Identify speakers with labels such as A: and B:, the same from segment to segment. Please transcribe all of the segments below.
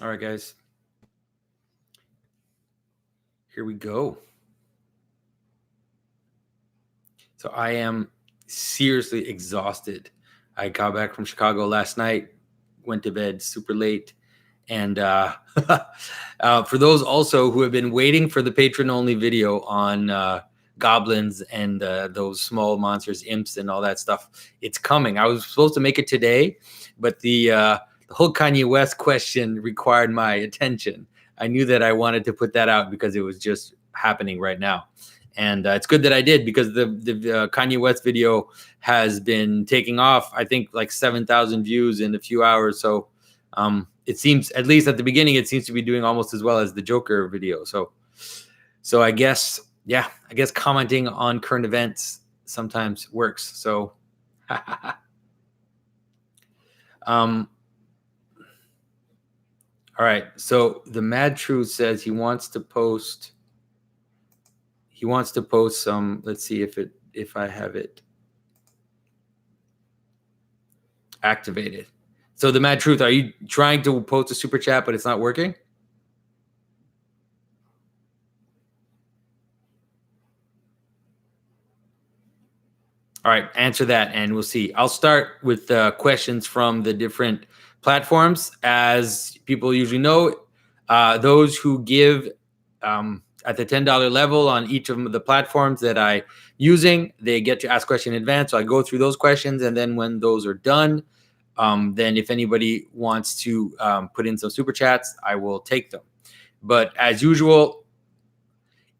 A: All right, guys. Here we go. So I am seriously exhausted. I got back from Chicago last night, went to bed super late. And for those also who have been waiting for the patron-only video on goblins and those small monsters, imps, and all that stuff, it's coming. I was supposed to make it today, but the whole Kanye West question required my attention. I knew that I wanted to put that out because it was just happening right now. And it's good that I did, because the Kanye West video has been taking off. I think like 7,000 views in a few hours. So it seems, at least at the beginning, it seems to be doing almost as well as the Joker video. So I guess, yeah, I guess commenting on current events sometimes works. So, all right. So the Mad Truth says he wants to post some. Let's see if I have it activated. So the Mad Truth, are you trying to post a super chat, but it's not working? All right, answer that, and we'll see. I'll start with questions from the different platforms. As people usually know, those who give at the $10 level on each of the platforms that I'm using, they get to ask questions in advance. So I go through those questions, and then when those are done, then if anybody wants to put in some super chats, I will take them. But as usual,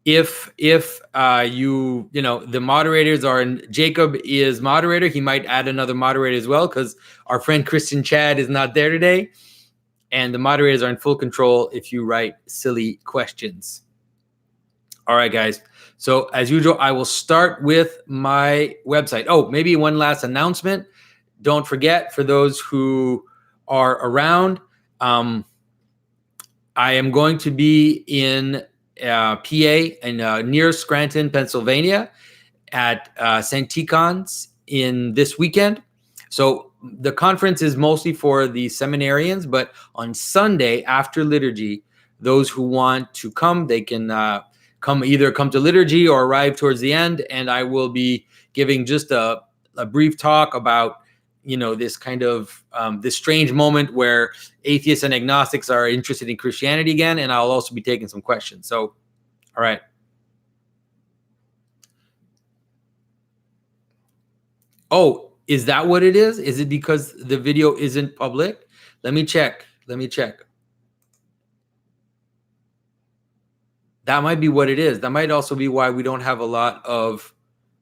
A: if the moderators are, Jacob is moderator, he might add another moderator as well, because our friend Christian Chad is not there today, and the moderators are in full control if you write silly questions. All right, guys. So as usual, I will start with my website. Oh, maybe one last announcement. Don't forget, for those who are around, I am going to be in PA and near Scranton, Pennsylvania, at St. Ticon's in this weekend. So the conference is mostly for the seminarians, but on Sunday after liturgy, those who want to come, they can come to liturgy or arrive towards the end, and I will be giving just a brief talk about this kind of this strange moment where atheists and agnostics are interested in Christianity again, and I'll also be taking some questions. So, all right. Oh, is that what it is? Is it because the video isn't public? Let me check. That might be what it is. That might also be why we don't have a lot of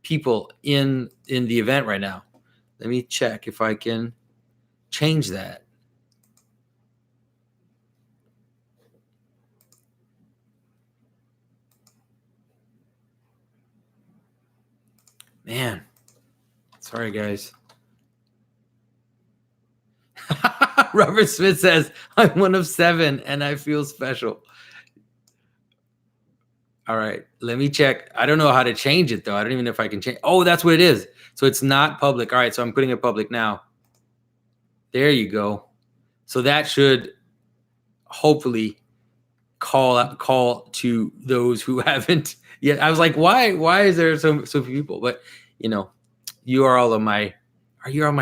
A: people in the event right now. Let me check if I can change that. Man, sorry, guys. Robert Smith says, I'm one of 7 and I feel special. All right, let me check. I don't know how to change it, though. I don't even know if I can change. Oh, that's what it is. So it's not public. All right, so I'm putting it public now. There you go. So that should hopefully call to those who haven't yet. I was like, why is there so few people? But you are all my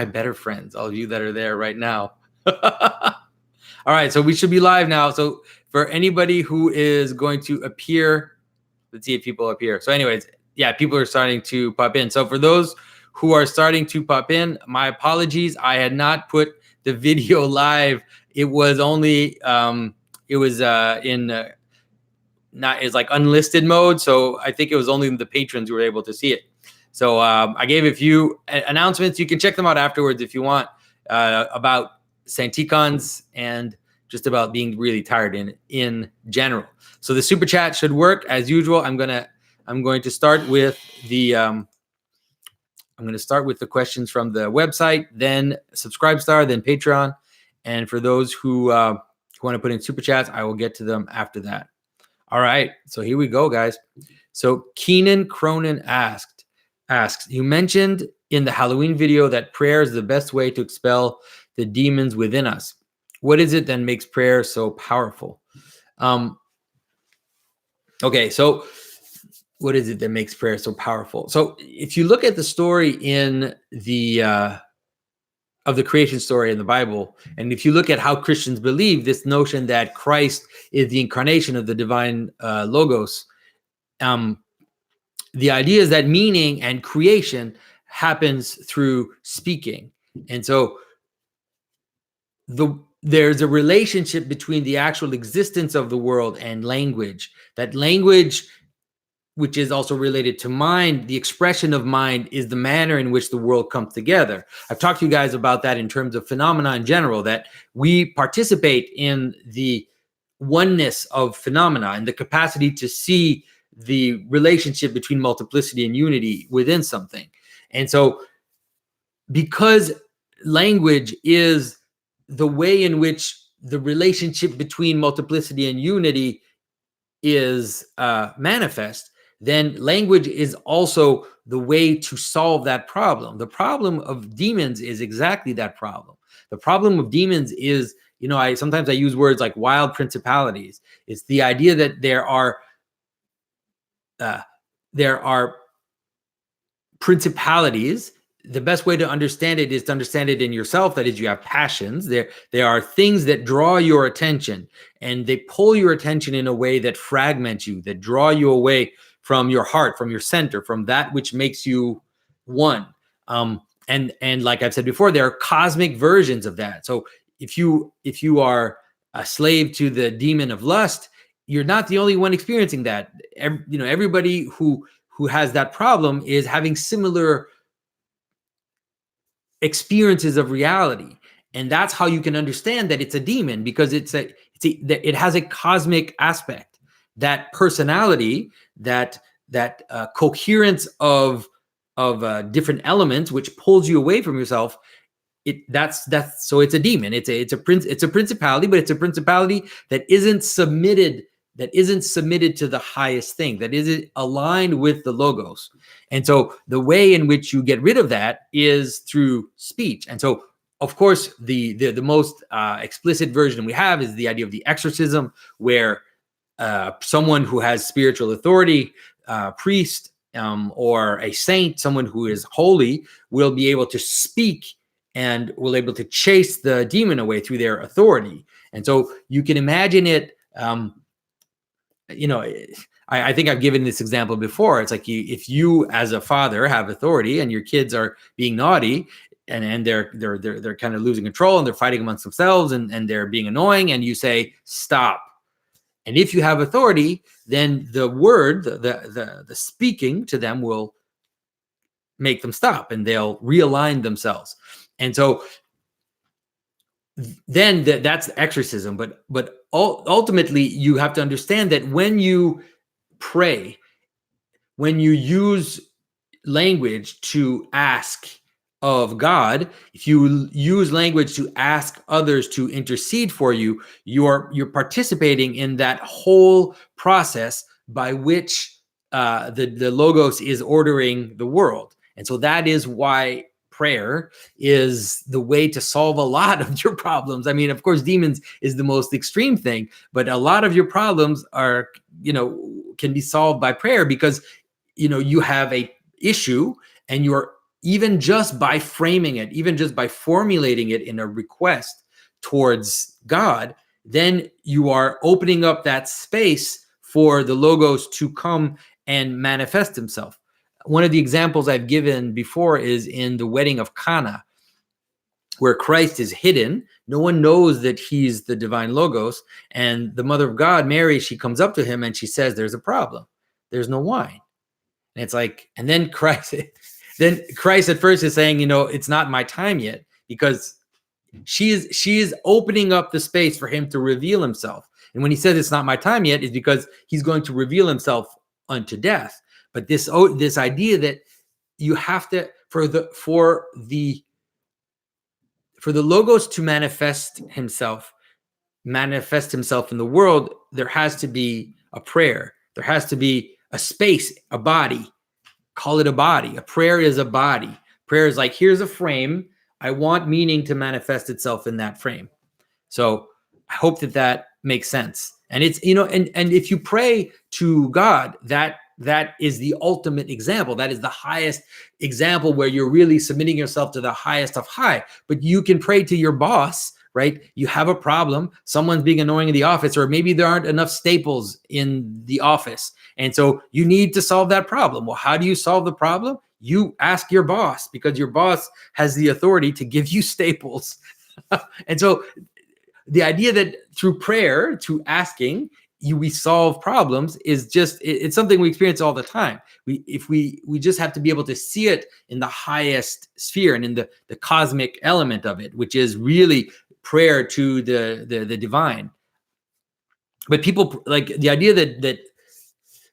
A: better friends, all of you that are there right now. All right, so we should be live now. So for anybody who is going to appear, let's see if people appear. So anyways, yeah, people are starting to pop in. So for those who are starting to pop in, my apologies. I had not put the video live. It was only it's like unlisted mode. So I think it was only the patrons who were able to see it. So I gave a few announcements. You can check them out afterwards if you want, about St. Ticon's and just about being really tired in general. So the super chat should work as usual. I'm going to start with the questions from the website, then Subscribestar, then Patreon, and for those who want to put in super chats, I will get to them after that. All right, so here we go, guys. So Keenan Cronin asks, you mentioned in the Halloween video that prayer is the best way to expel the demons within us. what is it that makes prayer so powerful? Okay, so what is it that makes prayer so powerful? So if you look at the story in the of the creation story in the Bible, and if you look at how Christians believe this notion that Christ is the incarnation of the divine logos, the idea is that meaning and creation happens through speaking. And so there's a relationship between the actual existence of the world and language. That language, which is also related to mind, the expression of mind is the manner in which the world comes together. I've talked to you guys about that in terms of phenomena in general, that we participate in the oneness of phenomena and the capacity to see the relationship between multiplicity and unity within something. And so because language is the way in which the relationship between multiplicity and unity is manifest, then language is also the way to solve that problem. The problem of demons is exactly that problem. The problem of demons is, sometimes I use words like wild principalities. It's the idea that there are principalities. The best way to understand it is to understand it in yourself. That is, you have passions. There are things that draw your attention, and they pull your attention in a way that fragments you, that draw you away from your heart, from your center, from that which makes you one. And like I've said before, there are cosmic versions of that. So if you are a slave to the demon of lust, you're not the only one experiencing that. Everybody who has that problem is having similar experiences of reality. And that's how you can understand that it's a demon, because it has a cosmic aspect. That personality, that coherence of different elements, which pulls you away from yourself. So it's a demon. It's a principality, but it's a principality that isn't submitted to the highest thing, that isn't aligned with the logos. And so the way in which you get rid of that is through speech. And so, of course, the most explicit version we have is the idea of the exorcism, where someone who has spiritual authority, priest, or a saint, someone who is holy, will be able to speak and will able to chase the demon away through their authority. And so you can imagine it. I think I've given this example before. It's like if you as a father have authority and your kids are being naughty, and they're kind of losing control, and they're fighting amongst themselves, and they're being annoying, and you say, stop. And if you have authority, then the word, the speaking to them will make them stop, and they'll realign themselves. And so then that's exorcism. But ultimately, you have to understand that when you pray, when you use language to ask of God, if you use language to ask others to intercede for you, you're participating in that whole process by which the logos is ordering the world. And so that is why prayer is the way to solve a lot of your problems. I mean, of course, demons is the most extreme thing, but a lot of your problems are, can be solved by prayer, because, you have a issue, and you're, even just by framing it, even just by formulating it in a request towards God, then you are opening up that space for the logos to come and manifest himself. One of the examples I've given before is in the wedding of Cana, where Christ is hidden. No one knows that he's the divine logos. And the mother of God, Mary, she comes up to him and she says, there's a problem. There's no wine. And it's like, and then Christ at first is saying, it's not my time yet, because she is opening up the space for him to reveal himself. And when he says it's not my time yet, is because he's going to reveal himself unto death. But this idea that you have to, for the logos to manifest himself in the world, there has to be a prayer. There has to be a space, a body. Call it a body. A prayer is a body. Prayer is like, here's a frame. I want meaning to manifest itself in that frame. So I hope that that makes sense. And it's, and if you pray to God, that is the ultimate example. That is the highest example where you're really submitting yourself to the highest of high. But you can pray to your boss, right? You have a problem. Someone's being annoying in the office, or maybe there aren't enough staples in the office. And so you need to solve that problem. Well, how do you solve the problem? You ask your boss, because your boss has the authority to give you staples. And so the idea that through prayer, through asking, we solve problems is just, it's something we experience all the time. We just have to be able to see it in the highest sphere and in the cosmic element of it, which is really prayer to the divine. But people, like, the idea that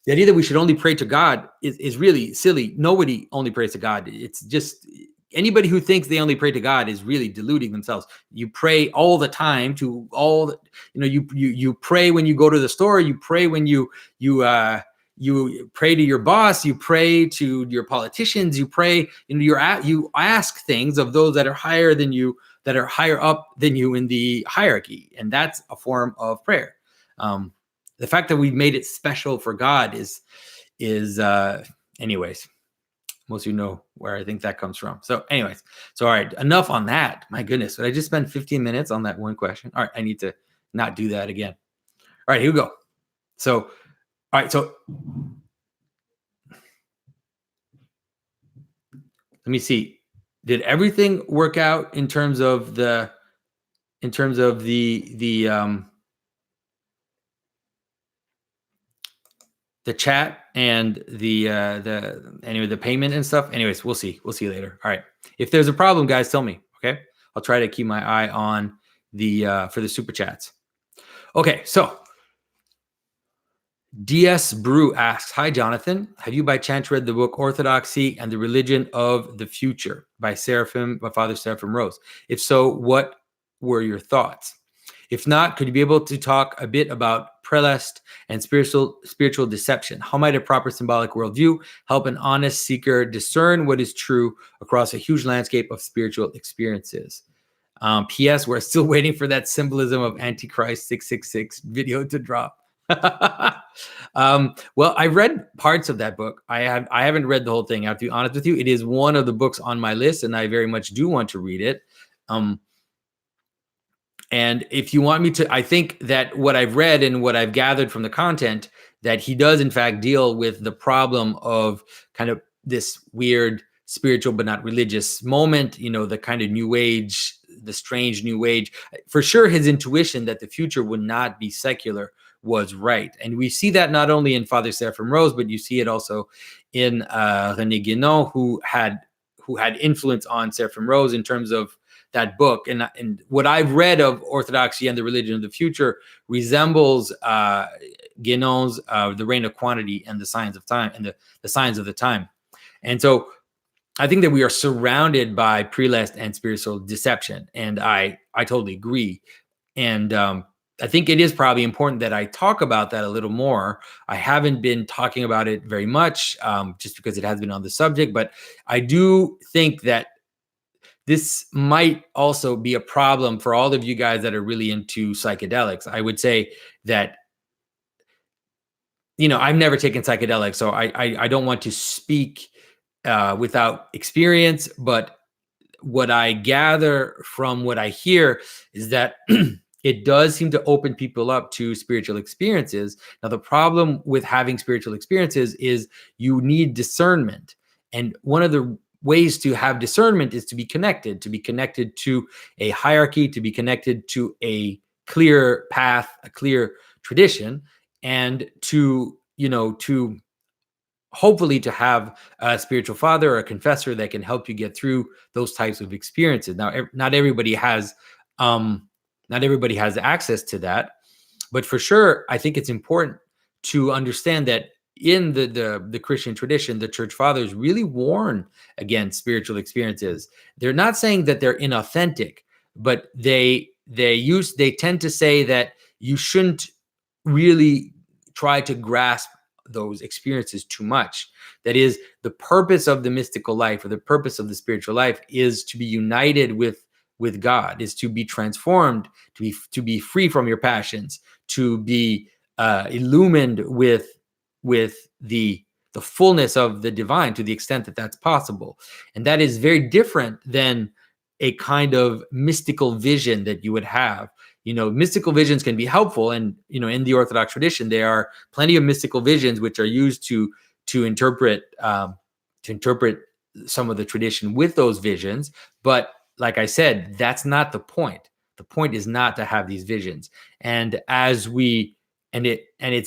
A: we should only pray to God is really silly. Nobody only prays to God. It's just, anybody who thinks they only pray to God is really deluding themselves. You pray all the time to all, you pray when you go to the store, you pray when you pray to your boss, you pray to your politicians, you pray, you ask things of those that are higher than you, that are higher up than you in the hierarchy. And that's a form of prayer. The fact that we've made it special for God is anyways, most of you know where I think that comes from. So anyways, all right, enough on that. My goodness, did I just spend 15 minutes on that one question? All right, I need to not do that again. All right, here we go. So, all right, so let me see. Did everything work out in terms of the chat and the payment and stuff? Anyways, we'll see later. All right, if there's a problem, guys, tell me. Okay, I'll try to keep my eye on for the super chats. Okay, so DS Brew asks, hi Jonathan, have you by chance read the book Orthodoxy and the Religion of the Future by Father Seraphim Rose? If so, what were your thoughts? If not, could you be able to talk a bit about prelest and spiritual deception? How might a proper symbolic worldview help an honest seeker discern what is true across a huge landscape of spiritual experiences? P.S. We're still waiting for that symbolism of Antichrist 666 video to drop. Well, I read parts of that book. I haven't read the whole thing. I have to be honest with you. It is one of the books on my list, and I very much do want to read it. And if you want me to, I think that what I've read and what I've gathered from the content, that he does in fact deal with the problem of kind of this weird spiritual but not religious moment, the kind of new age, the strange new age. For sure, his intuition that the future would not be secular was right. And we see that not only in Father Seraphim Rose, but you see it also in René Guénon, who had influence on Seraphim Rose in terms of that book. And what I've read of Orthodoxy and the Religion of the Future resembles Guénon's The Reign of Quantity and the Signs of Time and the Signs of the Time. And so I think that we are surrounded by prelest and spiritual deception. And I totally agree. And I think it is probably important that I talk about that a little more. I haven't been talking about it very much just because it has been on the subject, but I do think that this might also be a problem for all of you guys that are really into psychedelics. I would say that, I've never taken psychedelics, so I don't want to speak without experience, but what I gather from what I hear is that it does seem to open people up to spiritual experiences. Now, the problem with having spiritual experiences is you need discernment. And one of the ways to have discernment is to be connected to a hierarchy, to be connected to a clear path, a clear tradition, and to hopefully to have a spiritual father or a confessor that can help you get through those types of experiences. Now, not everybody has access to that, but for sure, I think it's important to understand that in the Christian tradition, the church fathers really warn against spiritual experiences. They're not saying that they're inauthentic, but they tend to say that you shouldn't really try to grasp those experiences too much. That is, the purpose of the mystical life or the purpose of the spiritual life is to be united with with God, is to be transformed, to be free from your passions, to be illumined with the fullness of the divine to the extent that that's possible. And that is very different than a kind of mystical vision that you would have. Mystical visions can be helpful, and in the Orthodox tradition, there are plenty of mystical visions which are used to interpret some of the tradition with those visions. But like I said, that's not the point. The point is not to have these visions. And it's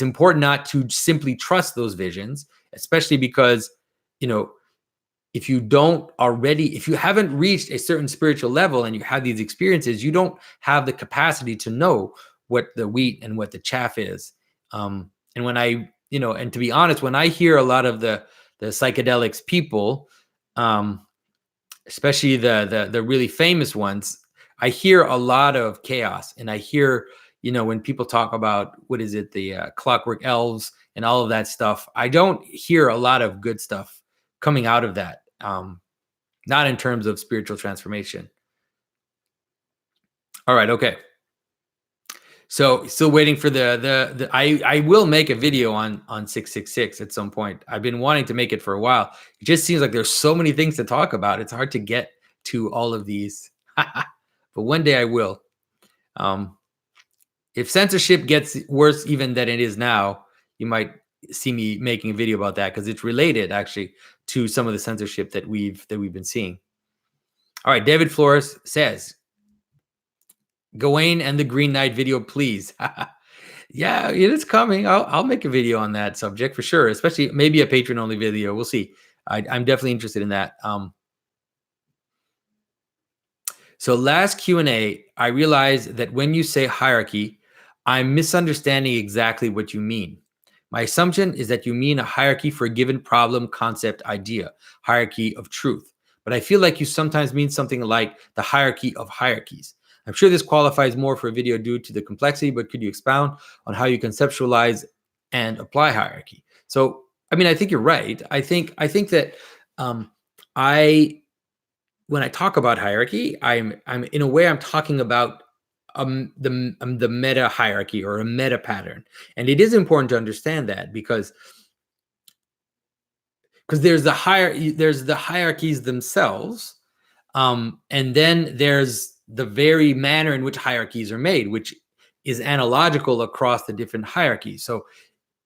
A: important not to simply trust those visions, especially because, if you haven't reached a certain spiritual level and you have these experiences, you don't have the capacity to know what the wheat and what the chaff is. And to be honest, when I hear a lot of the psychedelics people, especially the really famous ones, I hear a lot of chaos, and I hear, when people talk about, what is it, the clockwork elves and all of that stuff, I don't hear a lot of good stuff coming out of that. Not in terms of spiritual transformation. All right. Okay. So still waiting for I will make a video on 666 at some point. I've been wanting to make it for a while. It just seems like there's so many things to talk about. It's hard to get to all of these, but one day I will. If censorship gets worse even than it is now, you might see me making a video about that, because it's related actually to some of the censorship that we've been seeing. All right. David Flores says, Gawain and the Green Knight video, please. Yeah, it is coming. I'll make a video on that subject for sure, especially maybe a patron only video. We'll see. I'm definitely interested in that. So last Q&A, I realized that when you say hierarchy, I'm misunderstanding exactly what you mean. My assumption is that you mean a hierarchy for a given problem, concept, idea, hierarchy of truth. But I feel like you sometimes mean something like the hierarchy of hierarchies. I'm sure this qualifies more for a video due to the complexity, but could you expound on how you conceptualize and apply hierarchy? So, I think you're right. I think that when I talk about hierarchy, I'm in a way, I'm talking about the meta hierarchy or a meta pattern. And it is important to understand that, because there's the hierarchies themselves. And then there's the very manner in which hierarchies are made, which is analogical across the different hierarchies. So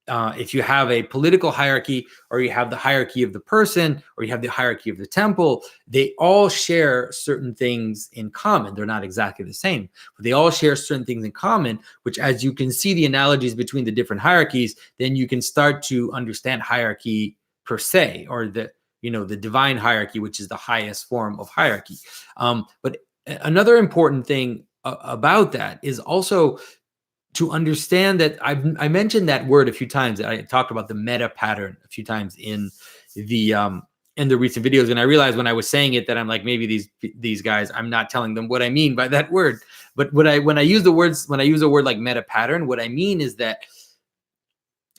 A: if you have a political hierarchy, or you have the hierarchy of the person, or you have the hierarchy of the temple, they all share certain things in common. They're not exactly the same, but they all share certain things in common, which, as you can see the analogies between the different hierarchies, then you can start to understand hierarchy per se, or the divine hierarchy, which is the highest form of hierarchy. But another important thing about that is also to understand that I mentioned that word a few times. I talked about the meta pattern a few times in the recent videos, and I realized when I was saying it that I'm like, maybe these guys, I'm not telling them what I mean by that word. But when I use a word like meta pattern, what I mean is that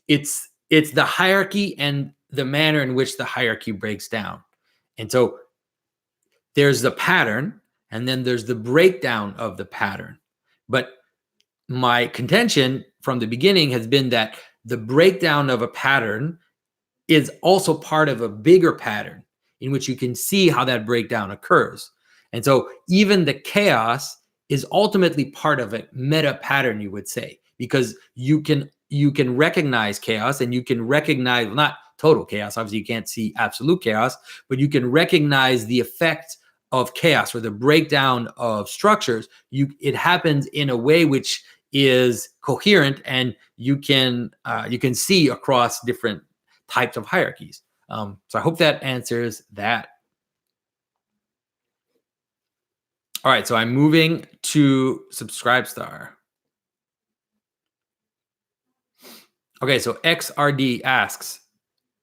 A: it's the hierarchy and the manner in which the hierarchy breaks down. And so there's the pattern, and then there's the breakdown of the pattern. But my contention from the beginning has been that the breakdown of a pattern is also part of a bigger pattern in which you can see how that breakdown occurs. And so even the chaos is ultimately part of a meta pattern, you would say, because you can recognize chaos, and you can recognize, not total chaos, obviously you can't see absolute chaos, but you can recognize the effect of chaos, or the breakdown of structures. It happens in a way which is coherent, and you can see across different types of hierarchies. So I hope that answers that. All right, so I'm moving to Subscribestar. Okay, so XRD asks,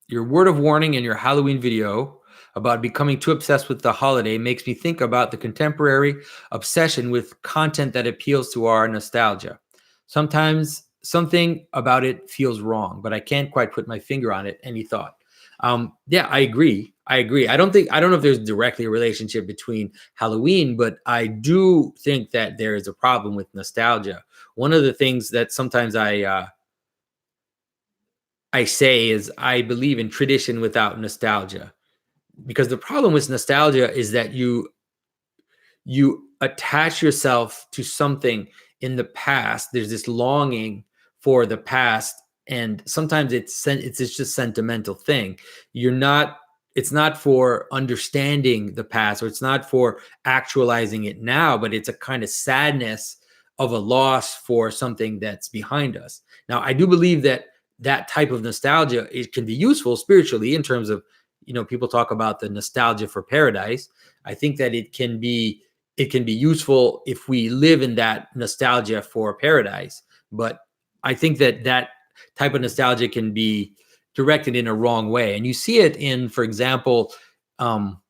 A: your word of warning in your Halloween video about becoming too obsessed with the holiday makes me think about the contemporary obsession with content that appeals to our nostalgia. Sometimes something about it feels wrong, but I can't quite put my finger on it. Any thought? Yeah, I agree. I don't know if there's directly a relationship between Halloween, but I do think that there is a problem with nostalgia. One of the things that sometimes I say is I believe in tradition without nostalgia, because the problem with nostalgia is that you attach yourself to something in the past. There's this longing for the past, and sometimes it's just sentimental thing. You're not It's not for understanding the past, or it's not for actualizing it now, but it's a kind of sadness of a loss for something that's behind us. Now, I do believe that that type of nostalgia, it can be useful spiritually, in terms of, people talk about the nostalgia for paradise. I think that it can be useful if we live in that nostalgia for paradise. But I think that that type of nostalgia can be directed in a wrong way. And you see it in, for example,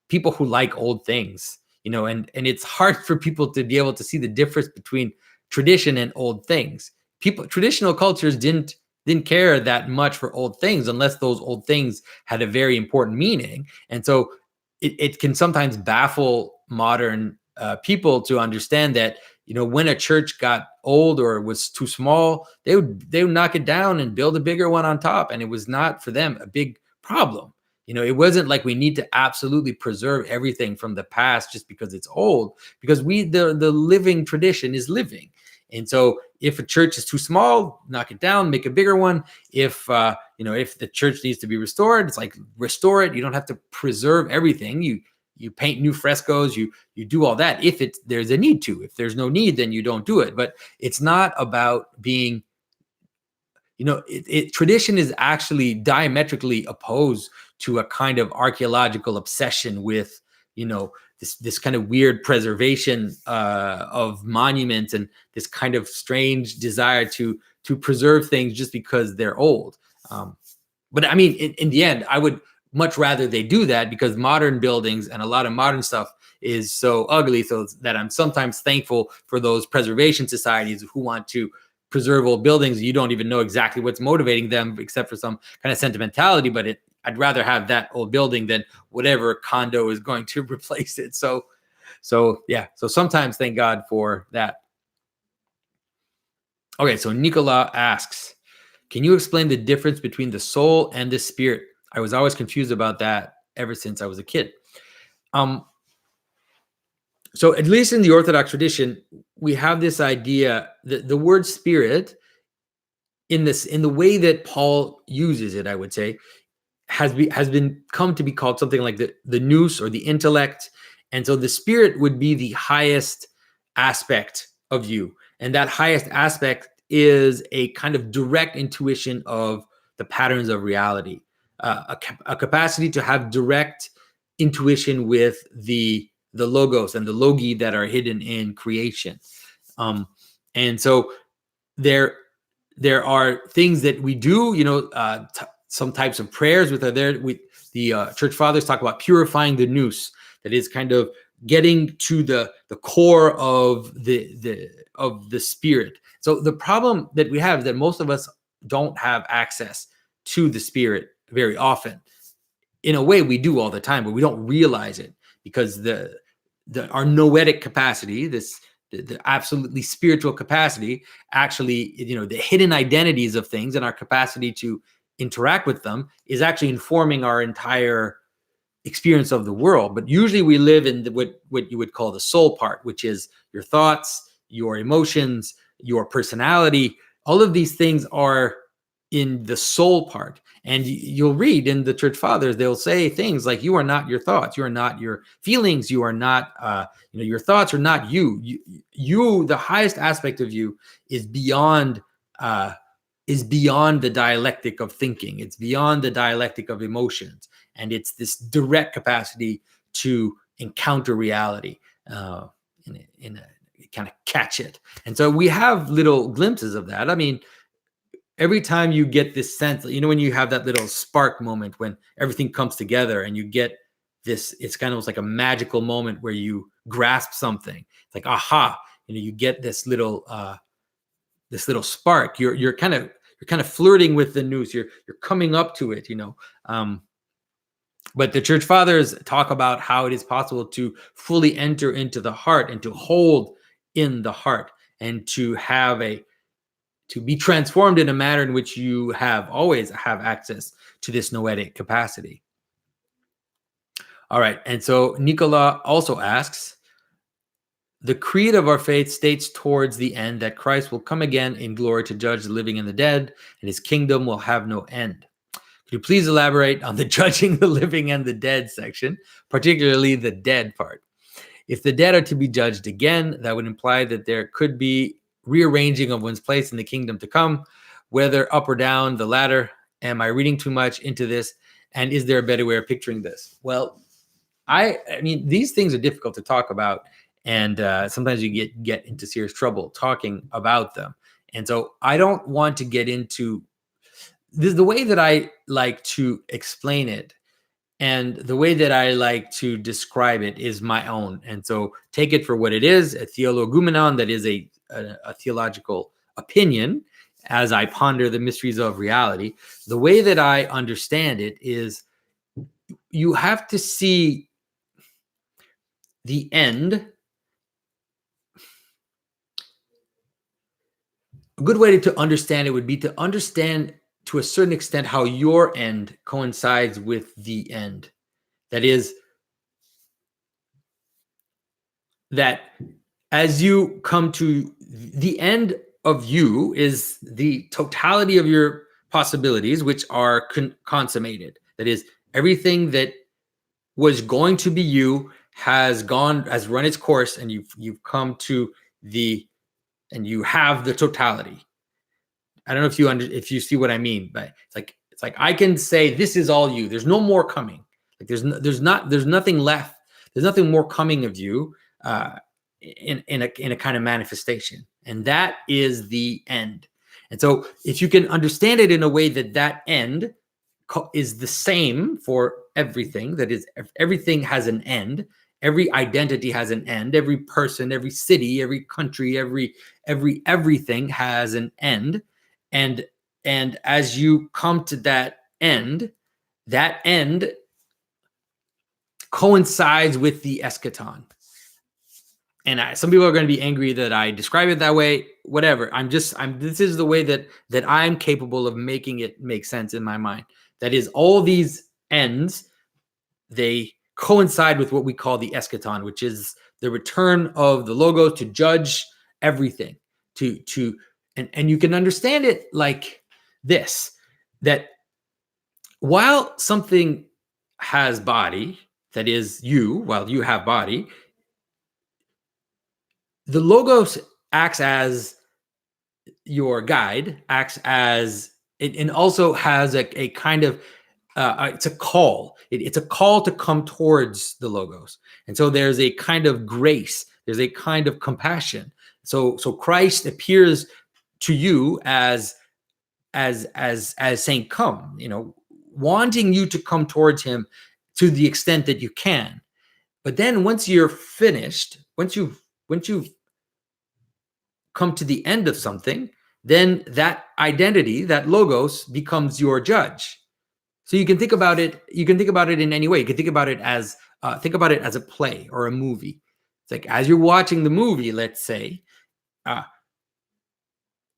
A: people who like old things, and it's hard for people to be able to see the difference between tradition and old things. Traditional cultures didn't care that much for old things unless those old things had a very important meaning. And so it can sometimes baffle modern people to understand that, when a church got old or was too small, they would knock it down and build a bigger one on top, and it was not for them a big problem. It wasn't like we need to absolutely preserve everything from the past just because it's old, because the living tradition is living. And so if a church is too small, knock it down, make a bigger one. If the church needs to be restored, it's like, restore it. You don't have to preserve everything. You paint new frescoes, you do all that if there's a need to. If there's no need, then you don't do it. But it's not about being, tradition is actually diametrically opposed to a kind of archaeological obsession with, this kind of weird preservation of monuments, and this kind of strange desire to preserve things just because they're old. But I mean, in the end, I would much rather they do that, because modern buildings and a lot of modern stuff is so ugly, so that I'm sometimes thankful for those preservation societies who want to preserve old buildings. You don't even know exactly what's motivating them, except for some kind of sentimentality. But I'd rather have that old building than whatever condo is going to replace it. So yeah. So sometimes thank God for that. Okay, so Nicola asks, can you explain the difference between the soul and the spirit? I was always confused about that ever since I was a kid. So at least in the Orthodox tradition, we have this idea that the word spirit, in the way that Paul uses it, I would say, has been come to be called something like the nous, or the intellect. And so the spirit would be the highest aspect of you. And that highest aspect is a kind of direct intuition of the patterns of reality, a capacity to have direct intuition with the logos and the logi that are hidden in creation. And so there are things that we do, some types of prayers with the church fathers talk about purifying the nous, that is kind of getting to the core of the spirit. So the problem that we have is that most of us don't have access to the spirit very often. In a way, we do all the time, but we don't realize it, because our noetic capacity, the absolutely spiritual capacity, actually, the hidden identities of things and our capacity to interact with them, is actually informing our entire experience of the world. But usually we live in what you would call the soul part, which is your thoughts, your emotions, your personality. All of these things are in the soul part. And you'll read in the church fathers, they'll say things like, you are not your thoughts, you are not your feelings, you are not, your thoughts are not you. You, the highest aspect of you, is beyond the dialectic of thinking. It's beyond the dialectic of emotions. And it's this direct capacity to encounter reality, in a kind of catch it. And so we have little glimpses of that. I mean, every time you get this sense, when you have that little spark moment when everything comes together and you get this, it's kind of like a magical moment where you grasp something. It's like, aha, you get this little spark. You're kind of flirting with the nous. You're coming up to it, But the church fathers talk about how it is possible to fully enter into the heart and to hold in the heart and to be transformed in a manner in which you always have access to this noetic capacity. All right. And so Nicola also asks, the creed of our faith states towards the end that Christ will come again in glory to judge the living and the dead, and his kingdom will have no end. Could you please elaborate on the judging the living and the dead section, particularly the dead part? If the dead are to be judged again, that would imply that there could be rearranging of one's place in the kingdom to come, whether up or down the ladder. Am I reading too much into this? And is there a better way of picturing this? Well, I mean, these things are difficult to talk about, and sometimes you get into serious trouble talking about them. And so I don't want to get into this. The way that I like to explain it and the way that I like to describe it is my own. And so take it for what it is, a theologumenon, that is a theological opinion as I ponder the mysteries of reality. The way that I understand it is you have to see the end. A good way to understand it would be to understand to a certain extent how your end coincides with the end. That is, that as you come to the end of you is the totality of your possibilities, which are consummated. That is, everything that was going to be you has run its course, and you've come to and you have the totality. I don't know if you see what I mean, but it's like I can say this is all you. There's no more coming. Like there's nothing left. There's nothing more coming of you in a kind of manifestation, and that is the end. And so if you can understand it in a way that end is the same for everything, that is, everything has an end. Every identity has an end. Every person, every city, every country, everything has an end. And as you come to that end coincides with the eschaton. And some people are going to be angry that I describe it that way. Whatever. This is the way that I'm capable of making it make sense in my mind. That is, all these ends, they coincide with what we call the eschaton, which is the return of the Logos to judge everything. And you can understand it like this, that while something has body, that is while you have body, the Logos acts as your guide, acts as, and also has a kind of, it's a call. It's a call to come towards the Logos. And so there's a kind of grace. There's a kind of compassion. So Christ appears to you as saying, come, wanting you to come towards him to the extent that you can. But then once you're finished, once you've come to the end of something, then that identity, that Logos, becomes your judge. So you can think about it. You can think about it in any way. You can think about it as a play or a movie. It's like as you're watching the movie, let's say,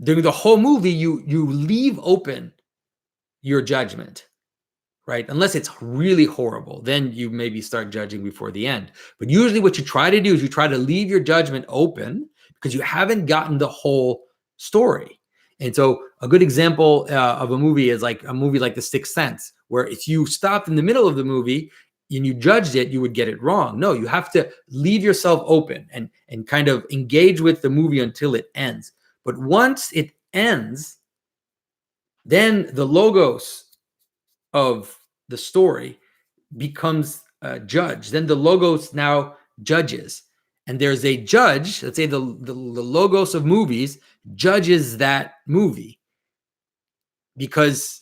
A: during the whole movie, you leave open your judgment, right? Unless it's really horrible, then you maybe start judging before the end. But usually, what you try to do is you try to leave your judgment open because you haven't gotten the whole story. And so a good example of a movie is like a movie like The Sixth Sense, where if you stopped in the middle of the movie and you judged it, you would get it wrong. No, you have to leave yourself open and kind of engage with the movie until it ends. But once it ends, then the Logos of the story becomes a judge. Then the Logos now judges. And there's a judge, let's say the Logos of movies judges that movie because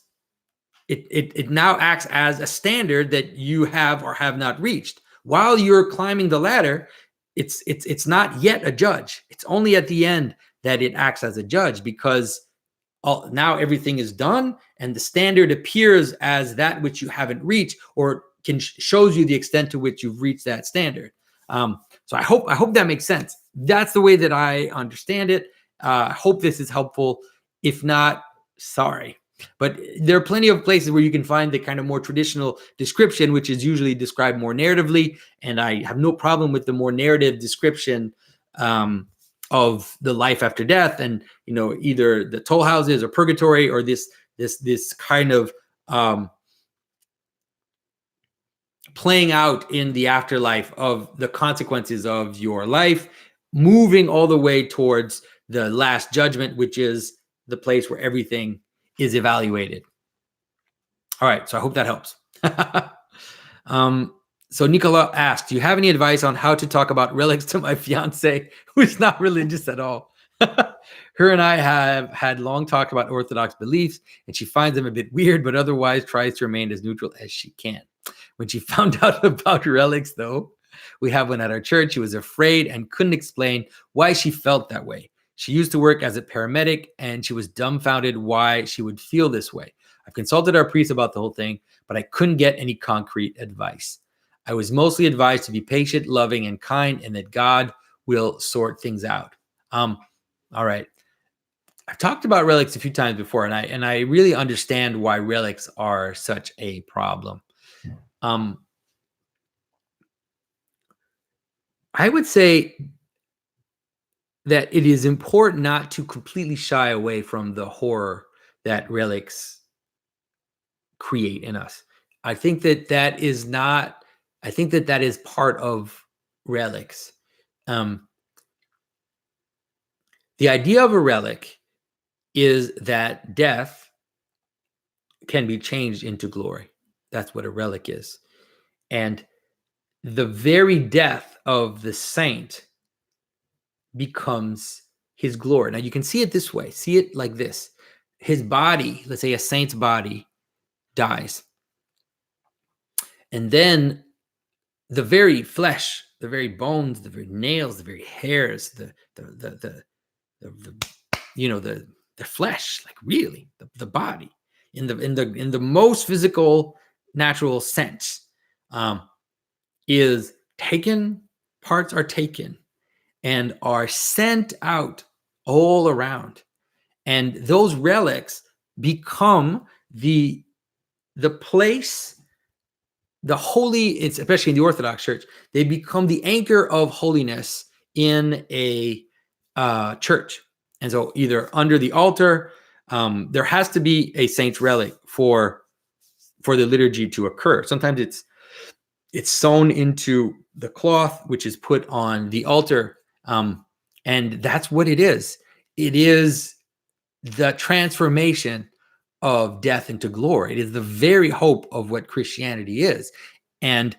A: it now acts as a standard that you have or have not reached. While you're climbing the ladder, it's not yet a judge. It's only at the end that it acts as a judge because now everything is done and the standard appears as that which you haven't reached, or shows you the extent to which you've reached that standard. So I hope that makes sense. That's the way that I understand it. I hope this is helpful. If not, sorry. But there are plenty of places where you can find the kind of more traditional description, which is usually described more narratively. And I have no problem with the more narrative description of the life after death, and either the toll houses or purgatory, or this kind of playing out in the afterlife of the consequences of your life, moving all the way towards the last judgment, which is the place where everything is evaluated. All right, so I hope that helps. So Nicola asked, do you have any advice on how to talk about relics to my fiance, who's not religious at all? Her and I have had long talk about Orthodox beliefs, and she finds them a bit weird, but otherwise tries to remain as neutral as she can. When she found out about relics, though, we have one at our church, she was afraid and couldn't explain why she felt that way. She used to work as a paramedic, and she was dumbfounded why she would feel this way. I've consulted our priest about the whole thing, but I couldn't get any concrete advice. I was mostly advised to be patient, loving, and kind, and that God will sort things out. All right. I've talked about relics a few times before, and I really understand why relics are such a problem. I would say that it is important not to completely shy away from the horror that relics create in us. I think that is part of relics. The idea of a relic is that death can be changed into glory. That's what a relic is. And the very death of the saint becomes his glory. Now you can see it this way. See it like this. His body, let's say a saint's body, dies. And then the very flesh, the very bones, the very nails, the very hairs, the flesh, like really the body in the most physical, natural sense, is taken. Parts are taken and are sent out all around, and those relics become the place, the holy. It's especially in the Orthodox Church, they become the anchor of holiness in a church. And so either under the altar, there has to be a saint's relic for the liturgy to occur. Sometimes it's sewn into the cloth, which is put on the altar. And that's what it is. It is the transformation of death into glory. It is the very hope of what Christianity is. And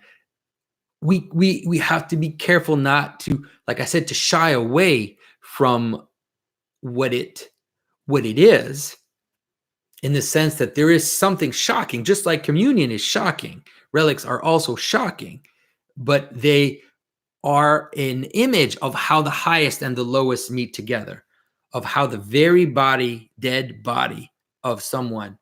A: we have to be careful not to, like I said, to shy away from what it is, in the sense that there is something shocking. Just like communion is shocking, relics are also shocking, but they are an image of how the highest and the lowest meet together, of how the very dead body of someone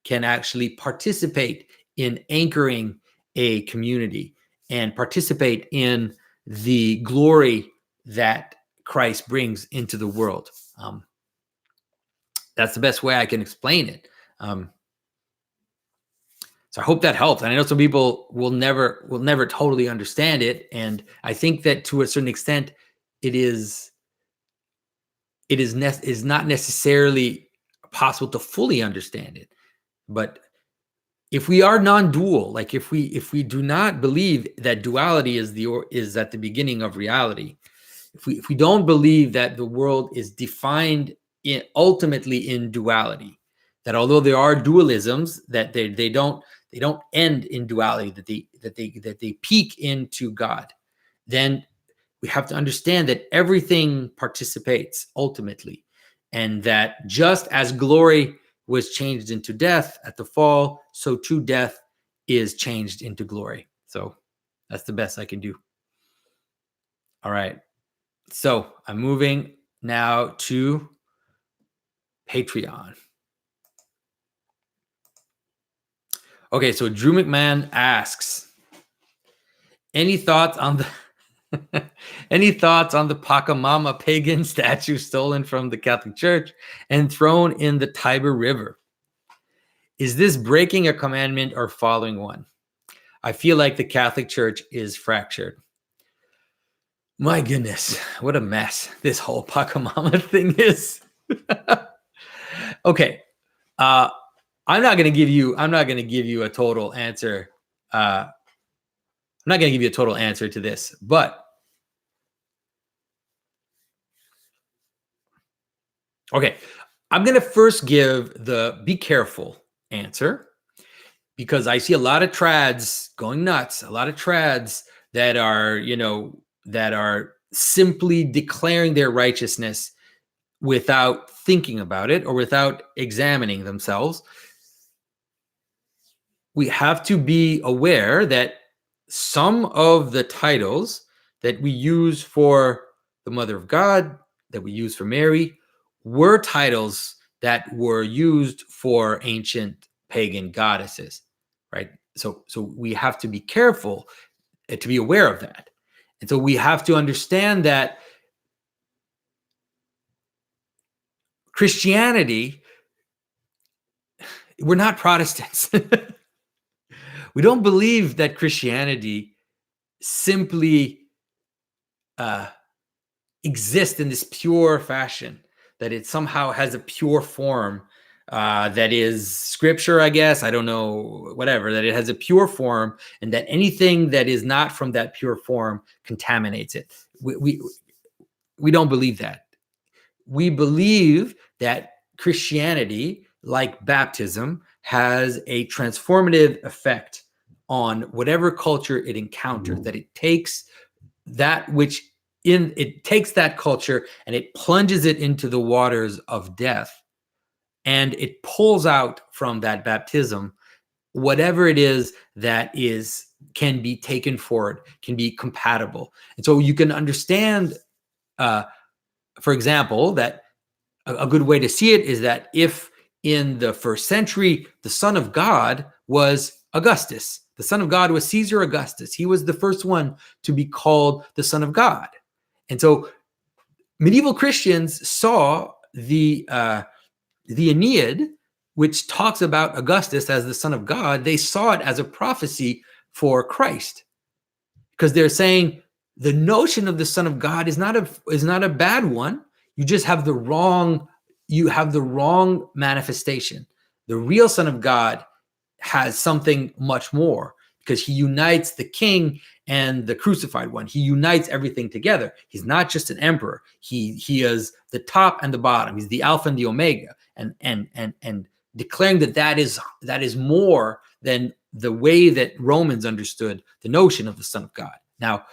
A: can actually participate in anchoring a community and participate in the glory that Christ brings into the world. That's the best way I can explain it. So I hope that helps. And I know some people will never totally understand it. And I think that to a certain extent, it is not necessarily possible to fully understand it. But if we are non-dual, like if we do not believe that duality is at the beginning of reality, if we don't believe that the world is defined ultimately in duality, that although there are dualisms, that they don't end in duality, that they peak into God, then we have to understand that everything participates ultimately, and that just as glory was changed into death at the fall, so too death is changed into glory. So that's the best I can do. All right. So I'm moving now to Patreon. Okay, so Drew McMahon asks, Any thoughts on the any thoughts on the Pachamama pagan statue stolen from the Catholic Church and thrown in the Tiber River? Is this breaking a commandment or following one? I feel like the Catholic Church is fractured. My goodness, what a mess this whole Pachamama thing is. Okay. I'm not going to give you a total answer. I'm not going to give you a total answer to this, but okay. I'm going to first give the be careful answer, because I see a lot of trads going nuts, a lot of trads that are, that are simply declaring their righteousness without thinking about it or without examining themselves. We have to be aware that some of the titles that we use for the Mother of God, that we use for Mary, were titles that were used for ancient pagan goddesses, right? So we have to be careful to be aware of that. And so we have to understand that Christianity, we're not Protestants. We don't believe that Christianity simply exists in this pure fashion, that it somehow has a pure form that is scripture, I guess. I don't know, whatever, that it has a pure form, and that anything that is not from that pure form contaminates it. We don't believe that. We believe that Christianity, like baptism, has a transformative effect on whatever culture it encounters, that it takes that which it takes that culture and it plunges it into the waters of death, and it pulls out from that baptism whatever it is that can be taken forward, can be compatible. And so you can understand, for example, that a good way to see it is that if in the first century, the Son of God was Augustus, the Son of God was Caesar Augustus. He was the first one to be called the Son of God. And so medieval Christians saw the Aeneid, which talks about Augustus as the Son of God. They saw it as a prophecy for Christ, because they're saying the notion of the Son of God is not a bad one. You just have the wrong manifestation. The real Son of God has something much more, because he unites the king and the crucified one. He unites everything together. He's not just an emperor. He is the top and the bottom. He's the Alpha and the Omega, and declaring that is more than the way that Romans understood the notion of the Son of God. Now,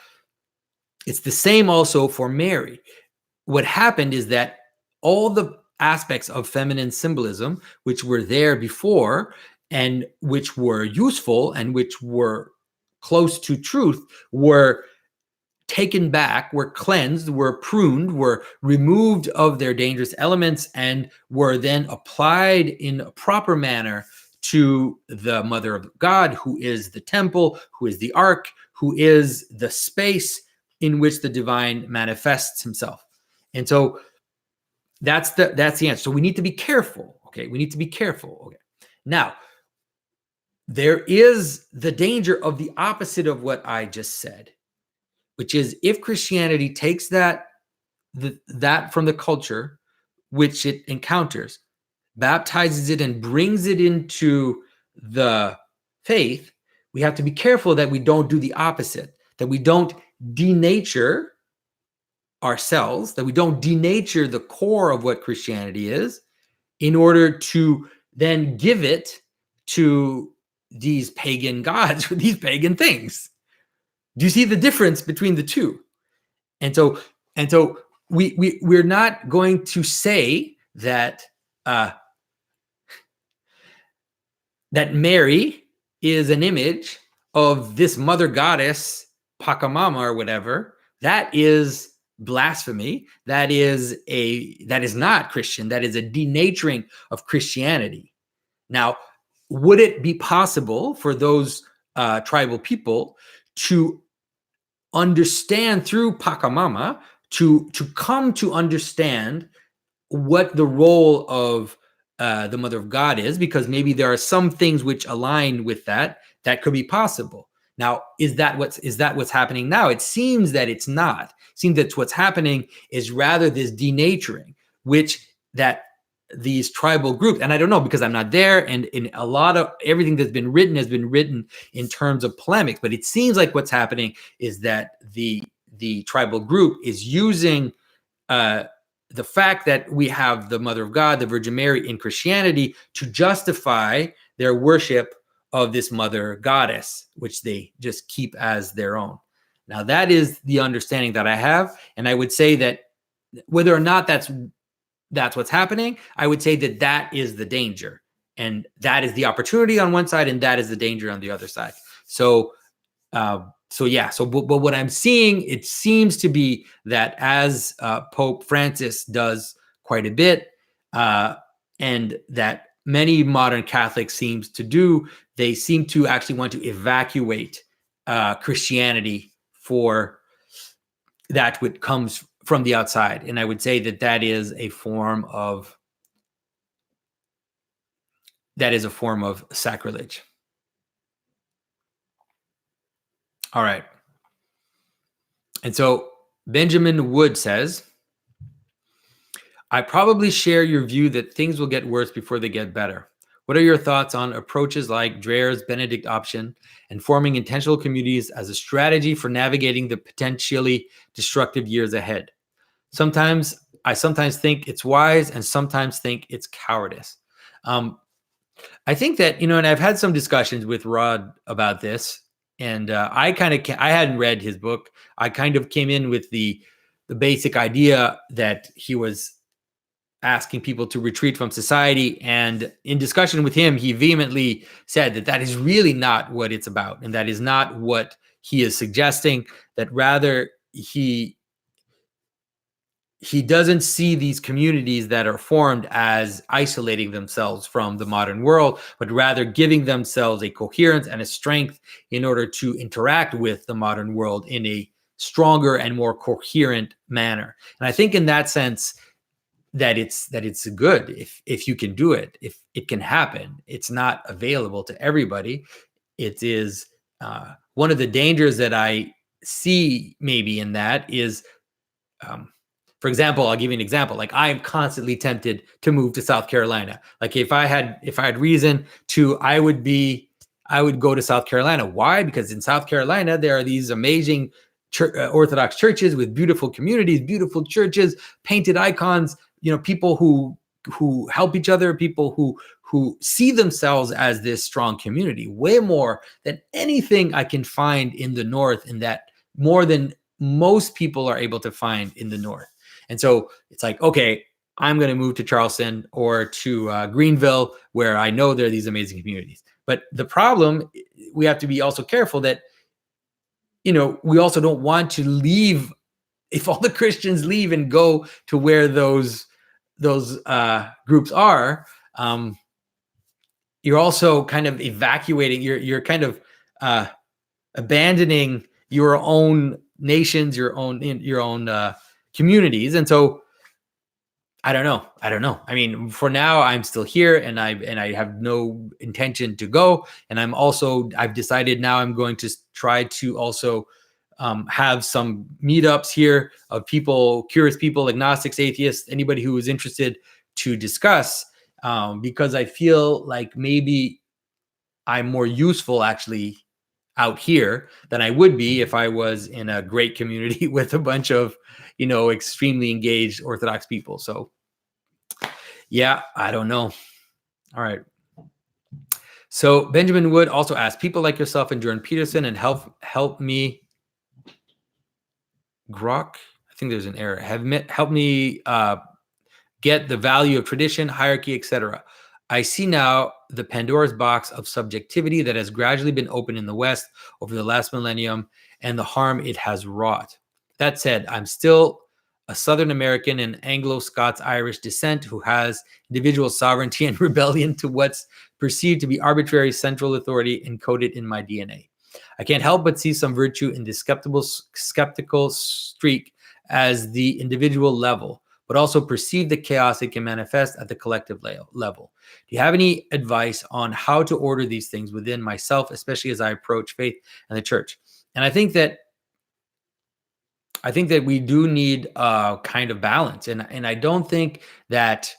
A: it's the same also for Mary. What happened is that all the aspects of feminine symbolism, which were there before and which were useful and which were close to truth, were taken back, were cleansed, were pruned, were removed of their dangerous elements, and were then applied in a proper manner to the Mother of God, who is the temple, who is the ark, who is the space in which the divine manifests himself. And so that's the answer. So we need to be careful. Okay. We need to be careful. Okay. Now, there is the danger of the opposite of what I just said, which is if Christianity takes that from the culture which it encounters, baptizes it, and brings it into the faith, we have to be careful that we don't do the opposite, that we don't denature ourselves, that we don't denature the core of what Christianity is in order to then give it to these pagan gods or these pagan things. Do you see the difference between the two? And so we're not going to say that that Mary is an image of this mother goddess Pachamama or whatever. That is blasphemy. That is not Christian. That is a denaturing of Christianity. Now, would it be possible for those tribal people to understand through Pachamama, to come to understand what the role of the Mother of God is, because maybe there are some things which align with that could be possible. Now, is that what's happening now? It seems that it's not. It seems that what's happening is rather this denaturing, which that these tribal groups, and I don't know because I'm not there, and in a lot of everything that's been written has been written in terms of polemics, but it seems like what's happening is that the tribal group is using the fact that we have the Mother of God, the Virgin Mary in Christianity, to justify their worship of this mother goddess, which they just keep as their own. Now, that is the understanding that I have. And I would say that whether or not that's what's happening, I would say that that is the danger. And that is the opportunity on one side, and that is the danger on the other side. So, but what I'm seeing, it seems to be that as Pope Francis does quite a bit, and that many modern Catholics seems to do, they seem to actually want to evacuate Christianity for that which comes from the outside. And I would say that that is a form of sacrilege. All right. And so Benjamin Wood says, I probably share your view that things will get worse before they get better. What are your thoughts on approaches like Dreyer's Benedict option and forming intentional communities as a strategy for navigating the potentially destructive years ahead? I sometimes think it's wise and sometimes think it's cowardice. I think that, and I've had some discussions with Rod about this, and I hadn't read his book. I kind of came in with the basic idea that he was asking people to retreat from society. And in discussion with him, he vehemently said that that is really not what it's about. And that is not what he is suggesting, that rather he doesn't see these communities that are formed as isolating themselves from the modern world, but rather giving themselves a coherence and a strength in order to interact with the modern world in a stronger and more coherent manner. And I think in that sense, that it's good if you can do it, if it can happen. It's not available to everybody. It is one of the dangers that I see maybe in that is, for example, I'll give you an example. Like, I am constantly tempted to move to South Carolina. Like, if I had reason to, I would go to South Carolina. Why? Because in South Carolina, there are these amazing Orthodox churches with beautiful communities, beautiful churches, painted icons, people who help each other, people who see themselves as this strong community, way more than anything I can find in the North, and that more than most people are able to find in the North. And so it's like, okay, I'm going to move to Charleston or to Greenville, where I know there are these amazing communities. But the problem, we have to be also careful that, we also don't want to leave. If all the Christians leave and go to where those groups are, you're also kind of evacuating. You're kind of abandoning your own nations, your own communities. And so I don't know. I mean, for now, I'm still here, and I have no intention to go. And I've decided now I'm going to try to also have some meetups here of people, curious people, agnostics, atheists, anybody who is interested to discuss, because I feel like maybe I'm more useful actually out here than I would be if I was in a great community with a bunch of, extremely engaged Orthodox people. So yeah, I don't know. All right. So Benjamin Wood also asked, people like yourself and Jordan Peterson and help me Grok, I think there's an error, help me get the value of tradition, hierarchy, etc. I see now the Pandora's box of subjectivity that has gradually been opened in the West over the last millennium and the harm it has wrought. That said, I'm still a Southern American and Anglo-Scots-Irish descent who has individual sovereignty and rebellion to what's perceived to be arbitrary central authority encoded in my DNA. I can't help but see some virtue in the skeptical streak as the individual level, but also perceive the chaos it can manifest at the collective level. Do you have any advice on how to order these things within myself, especially as I approach faith and the church? And I think that we do need a kind of balance, and I don't think that,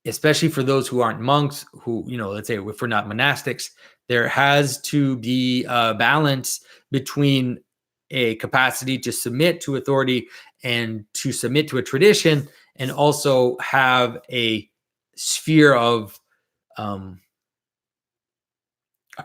A: especially for those who aren't monks, who, let's say if we're not monastics, there has to be a balance between a capacity to submit to authority and to submit to a tradition, and also have a sphere of a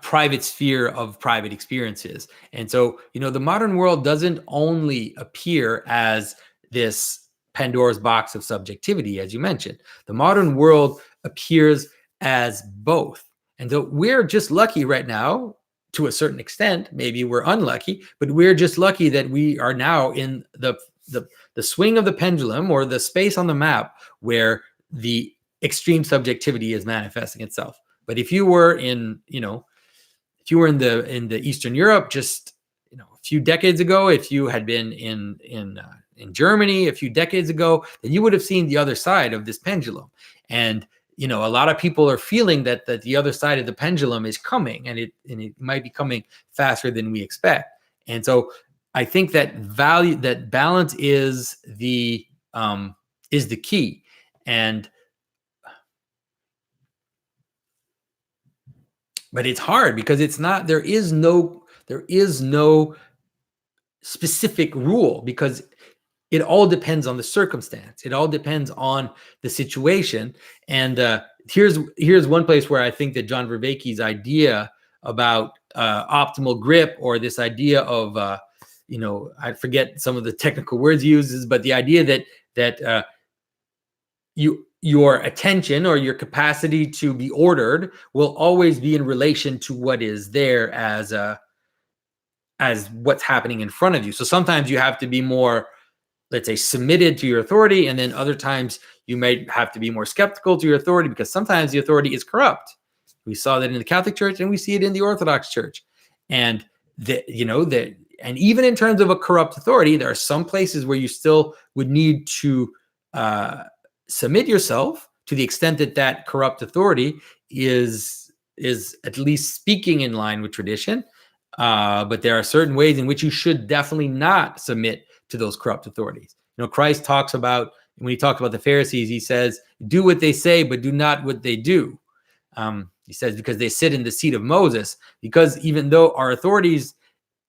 A: private sphere of private experiences. And so, the modern world doesn't only appear as this Pandora's box of subjectivity, as you mentioned. The modern world appears as both. And so we're just lucky right now, to a certain extent. Maybe we're unlucky, but we're just lucky that we are now in the swing of the pendulum, or the space on the map where the extreme subjectivity is manifesting itself. But if you were in, if you were in the Eastern Europe just a few decades ago, if you had been in Germany a few decades ago, then you would have seen the other side of this pendulum. And a lot of people are feeling that the other side of the pendulum is coming, and it might be coming faster than we expect. And so I think that balance is the key. But it's hard because there is no specific rule, because it all depends on the circumstance. It all depends on the situation. And here's one place where I think that John Vervaeke's idea about optimal grip, or this idea of I forget some of the technical words he uses, but the idea that your attention, or your capacity to be ordered, will always be in relation to what is there as what's happening in front of you. So sometimes you have to be more, let's say, submitted to your authority, and then other times you might have to be more skeptical to your authority, because sometimes the authority is corrupt. We saw that in the Catholic Church, and we see it in the Orthodox Church. And and even in terms of a corrupt authority, there are some places where you still would need to submit yourself, to the extent that corrupt authority is at least speaking in line with tradition. But there are certain ways in which you should definitely not submit to those corrupt authorities. Christ talks about, when he talks about the Pharisees, he says, do what they say, but do not what they do. He says, because they sit in the seat of Moses. Because even though our authorities,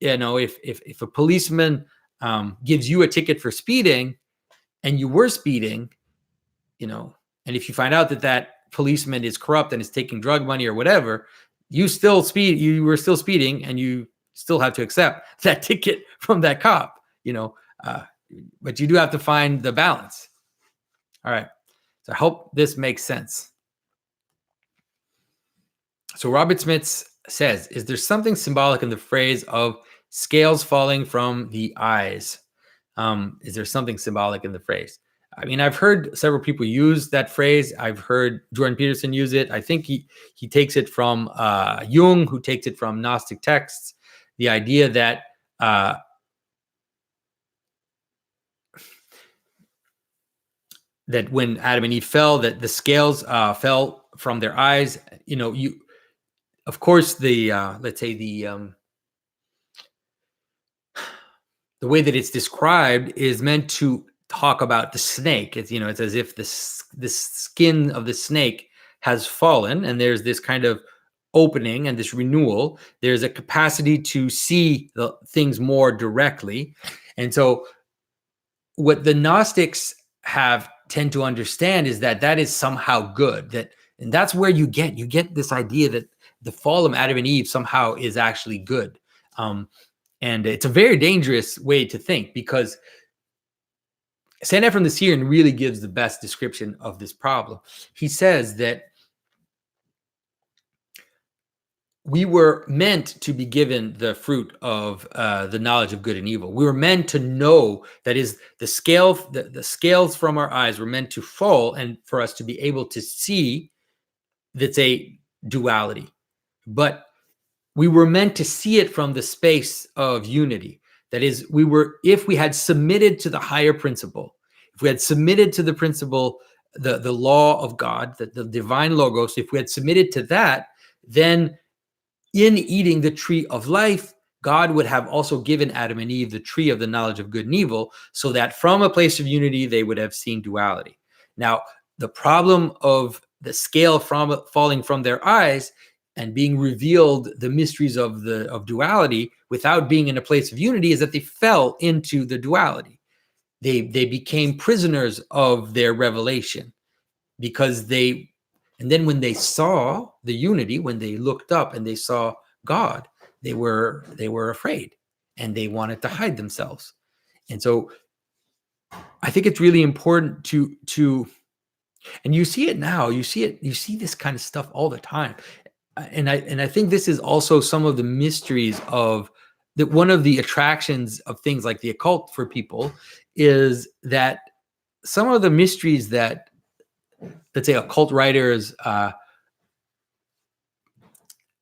A: if a policeman gives you a ticket for speeding, and you were speeding, and if you find out that policeman is corrupt and is taking drug money or whatever, you were still speeding, and you still have to accept that ticket from that cop, but you do have to find the balance. All right. So I hope this makes sense. So Robert Smith says, is there something symbolic in the phrase of scales falling from the eyes? Is there something symbolic in the phrase? I mean, I've heard several people use that phrase. I've heard Jordan Peterson use it. I think he takes it from Jung, who takes it from Gnostic texts. The idea that that when Adam and Eve fell, that the scales fell from their eyes. Of course, let's say the way that it's described is meant to talk about the snake. It's it's as if the skin of the snake has fallen, and there's this kind of opening and this renewal. There's a capacity to see the things more directly. And so what the Gnostics tend to understand is that is somehow good, and that's where you get this idea that the fall of Adam and Eve somehow is actually good. And it's a very dangerous way to think, because St. Ephrem the Syrian really gives the best description of this problem. He says that we were meant to be given the fruit of the knowledge of good and evil. We were meant to know, that is, the scales from our eyes were meant to fall, and for us to be able to see that's a duality. But we were meant to see it from the space of unity. That is, if we had submitted to the higher principle, if we had submitted to the principle, the law of God, the divine logos, if we had submitted to that, then in eating the tree of life, God would have also given Adam and Eve the tree of the knowledge of good and evil, so that from a place of unity, they would have seen duality. Now, the problem of the scale falling from their eyes and being revealed the mysteries of duality without being in a place of unity is that they fell into the duality. They became prisoners of their revelation, because and then when they saw the unity, when they looked up and they saw God, they were afraid and they wanted to hide themselves. And so I think it's really important to and you see it now, you see this kind of stuff all the time. And I think this is also some of the mysteries of that. One of the attractions of things like the occult for people is that some of the mysteries that, let's say, occult writers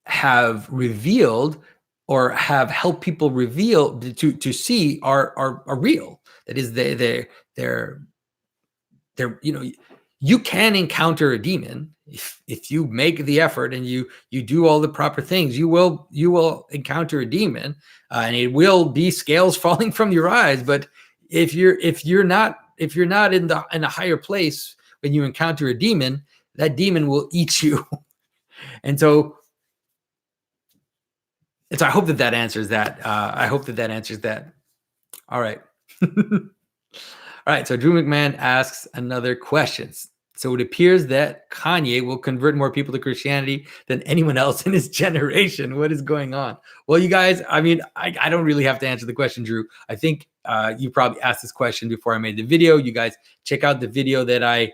A: have revealed or have helped people reveal to see are real. That is, they're you can encounter a demon if you make the effort and you do all the proper things. You will encounter a demon, and it will be scales falling from your eyes. But if you're not in a higher place when you encounter a demon, that demon will eat you. And so I hope that answers that. I hope that answers that. All right. All right. So Drew McMahon asks another question. So it appears that Kanye will convert more people to Christianity than anyone else in his generation. What is going on? Well, you guys, I mean, I don't really have to answer the question, Drew. I think you probably asked this question before I made the video. You guys check out the video that I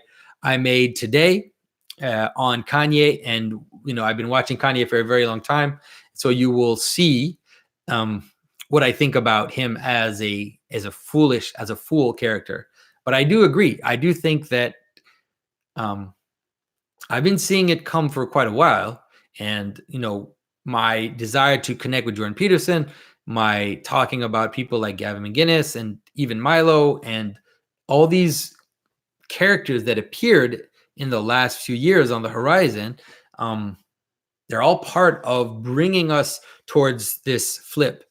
A: made today on Kanye. And, I've been watching Kanye for a very long time. So you will see what I think about him as a fool character. But I do agree. I do think that I've been seeing it come for quite a while. And, my desire to connect with Jordan Peterson, my talking about people like Gavin McGinnis and even Milo and all these characters that appeared in the last few years on the horizon, they're all part of bringing us towards this flip,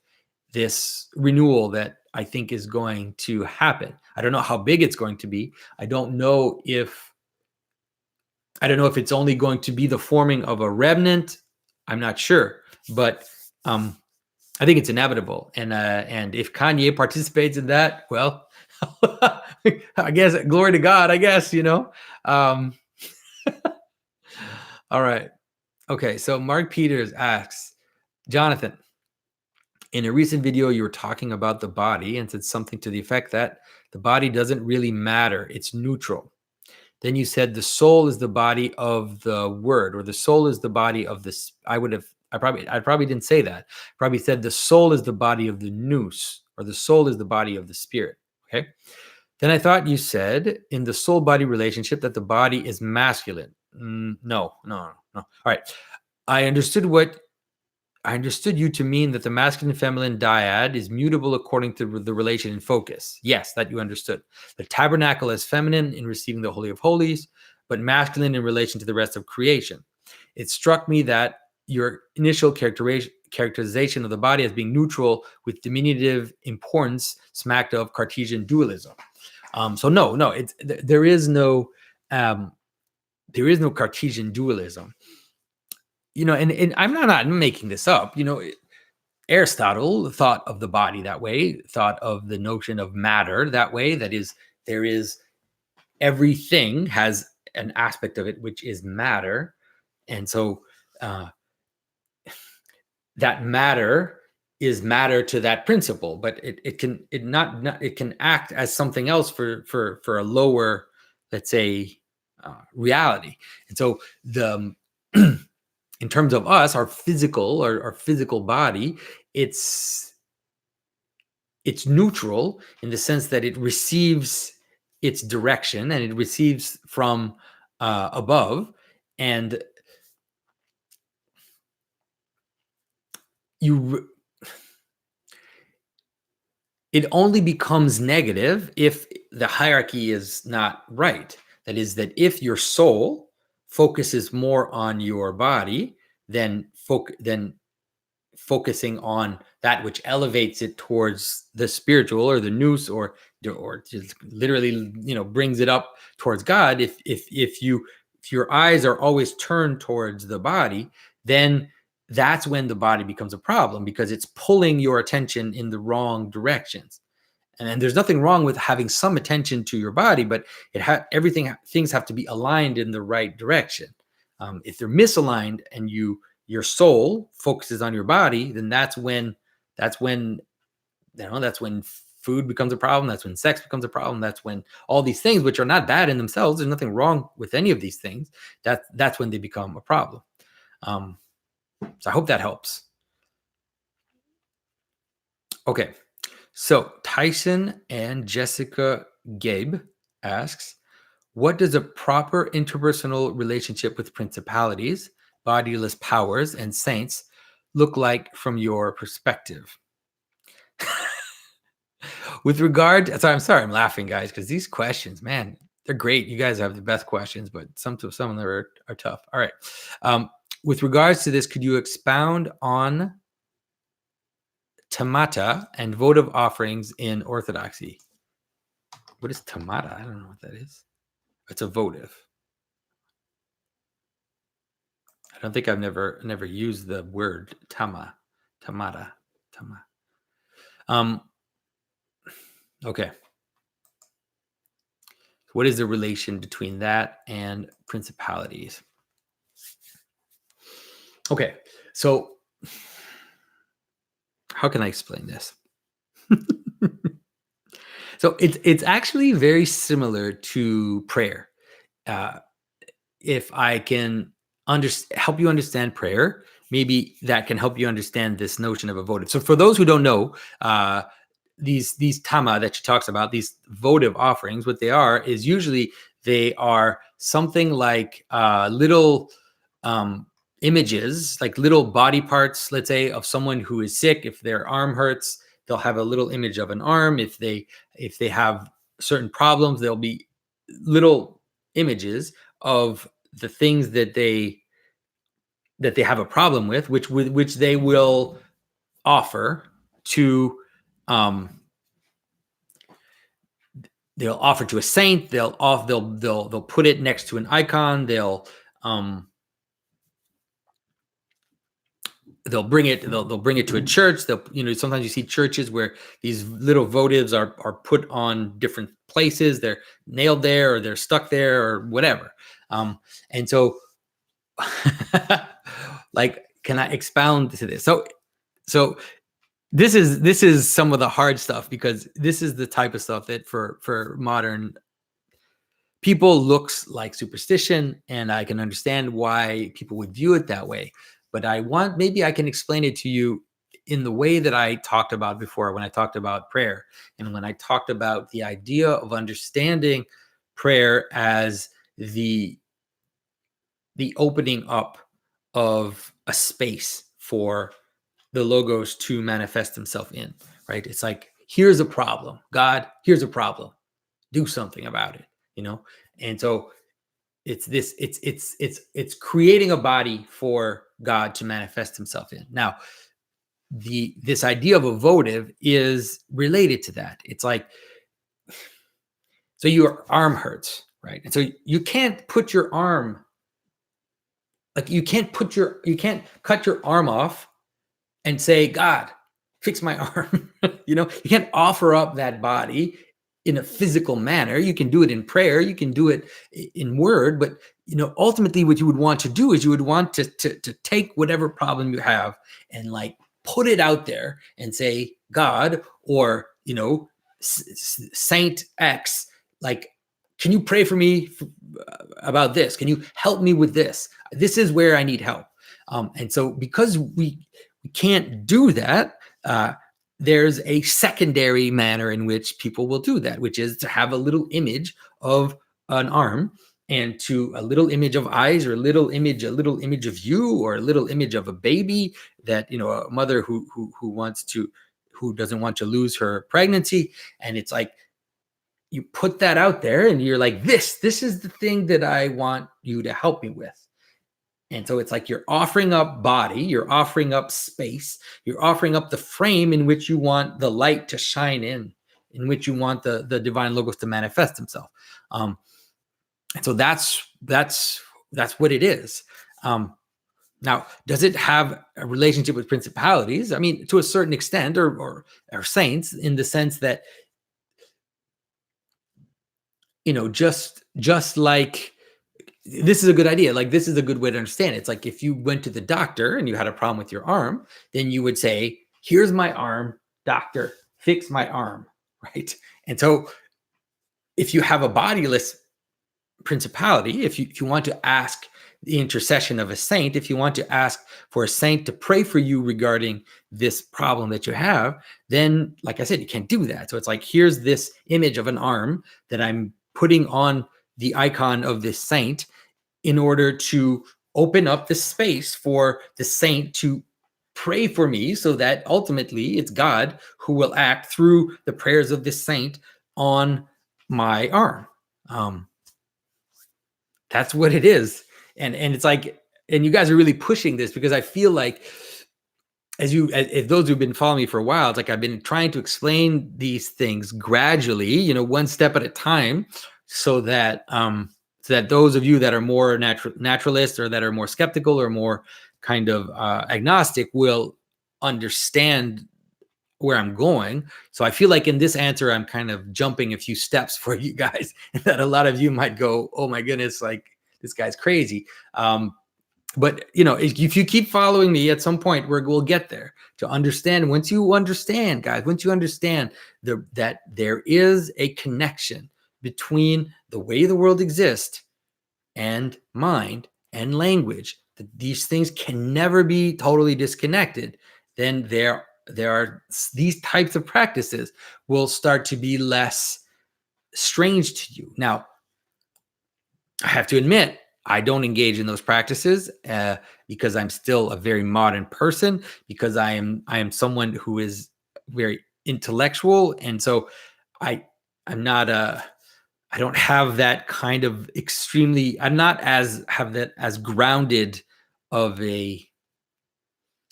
A: this renewal that I think is going to happen. I don't know how big it's going to be. I don't know if it's only going to be the forming of a remnant. I'm not sure, but I think it's inevitable. And if Kanye participates in that, well, I guess glory to God. I guess all right. Okay, so Mark Peters asks, Jonathan, in a recent video, you were talking about the body and said something to the effect that the body doesn't really matter. It's neutral. Then you said the soul is the body of the word, or the soul is the body of this. I probably didn't say that. I probably said the soul is the body of the nous, or the soul is the body of the spirit. Okay. Then I thought you said in the soul body relationship that the body is masculine. No. All right. I understood you to mean that the masculine feminine dyad is mutable according to the relation in focus. Yes, that you understood. The tabernacle is feminine in receiving the Holy of Holies, but masculine in relation to the rest of creation. It struck me that your initial characterization of the body as being neutral with diminutive importance smacked of Cartesian dualism. So no, there is no Cartesian dualism. And I'm not making this up. Aristotle thought of the body that way, thought of the notion of matter that way. That is, there is everything has an aspect of it which is matter, and so that matter is matter to that principle, but it can act as something else for a lower, let's say, reality. And so in terms of us, our physical body, it's neutral in the sense that it receives its direction and it receives from above, and it only becomes negative if the hierarchy is not right. That is, that if your soul focuses more on your body than focusing on that which elevates it towards the spiritual or the nous, or just literally, brings it up towards God. If your eyes are always turned towards the body, then that's when the body becomes a problem, because it's pulling your attention in the wrong directions. And there's nothing wrong with having some attention to your body, but things have to be aligned in the right direction. If they're misaligned and your soul focuses on your body, then that's when food becomes a problem. That's when sex becomes a problem. That's when all these things, which are not bad in themselves, there's nothing wrong with any of these things, that's when they become a problem. So I hope that helps. Okay. So Tyson and Jessica Gabe asks, what does a proper interpersonal relationship with principalities, bodiless powers, and saints look like from your perspective? With regard, I'm sorry, I'm laughing, guys, because these questions, man, they're great. You guys have the best questions, but some of them are tough. All right. With regards to this, could you expound on tamata and votive offerings in Orthodoxy? What is tamata? I don't know what that is. It's a votive. I don't think I've never used the word tamata. Okay. What is the relation between that and principalities? Okay, so how can I explain this? So it's actually very similar to prayer. If I can help you understand prayer, maybe that can help you understand this notion of a votive. So for those who don't know, these tama that she talks about, these votive offerings, what they are is usually they are something like little images, like little body parts, let's say, of someone who is sick. If their arm hurts, they'll have a little image of an arm. If they have certain problems, there'll be little images of the things that they have a problem with, which they will offer to they'll offer to a saint. They'll put it next to an icon. They'll bring it to a church. Sometimes you see churches where these little votives are put on different places. They're nailed there, or they're stuck there, or whatever. And so like, can I expound to this? So this is some of the hard stuff, because this is the type of stuff that for modern people looks like superstition, and I can understand why people would view it that way. But maybe I can explain it to you in the way that I talked about before, when I talked about prayer, and when I talked about the idea of understanding prayer as the opening up of a space for the logos to manifest himself in, right? It's like, here's a problem, God, here's a problem, do something about it, And so it's creating a body for God to manifest himself in. Now, this idea of a votive is related to that. It's like, so your arm hurts, right? And so you can't put your arm, like you can't cut your arm off and say, God, fix my arm. You can't offer up that body in a physical manner. You can do it in prayer, you can do it in word, but ultimately what you would want to do is you would want to take whatever problem you have and like put it out there and say, God, or Saint X, like, can you pray for me about this? Can you help me with this? This is where I need help. And so because we can't do that, there's a secondary manner in which people will do that, which is to have a little image of an arm and to a little image of eyes, or a little image of you, or a little image of a baby, that, a mother who doesn't want to lose her pregnancy. And it's like, you put that out there and you're like, this is the thing that I want you to help me with. And so it's like you're offering up body, you're offering up space, you're offering up the frame in which you want the light to shine in which you want the divine logos to manifest himself. And so that's what it is. Now, does it have a relationship with principalities? I mean, to a certain extent, or saints, in the sense that, just like, this is a good idea. Like, this is a good way to understand it. It's like, if you went to the doctor and you had a problem with your arm, then you would say, here's my arm, doctor, fix my arm, right? And so if you have a bodiless principality, if you want to ask the intercession of a saint, if you want to ask for a saint to pray for you regarding this problem that you have, then, like I said, you can't do that. So it's like, here's this image of an arm that I'm putting on the icon of this saint in order to open up the space for the saint to pray for me, so that ultimately it's God who will act through the prayers of this saint on my arm. That's what it is. And it's like, and you guys are really pushing this, because I feel like, if those who've been following me for a while, it's like I've been trying to explain these things gradually, one step at a time, so that those of you that are more naturalist, or that are more skeptical, or more kind of agnostic, will understand where I'm going. So I feel like in this answer, I'm kind of jumping a few steps for you guys, and that a lot of you might go, oh my goodness, like, this guy's crazy. But if you keep following me, at some point we'll get there to understand. Once you understand, guys, that there is a connection between the way the world exists and mind and language, that these things can never be totally disconnected, then there are these types of practices will start to be less strange to you. Now, I have to admit, I don't engage in those practices because I'm still a very modern person, because I am someone who is very intellectual, and so I'm not I don't have that kind of I'm not as grounded of a,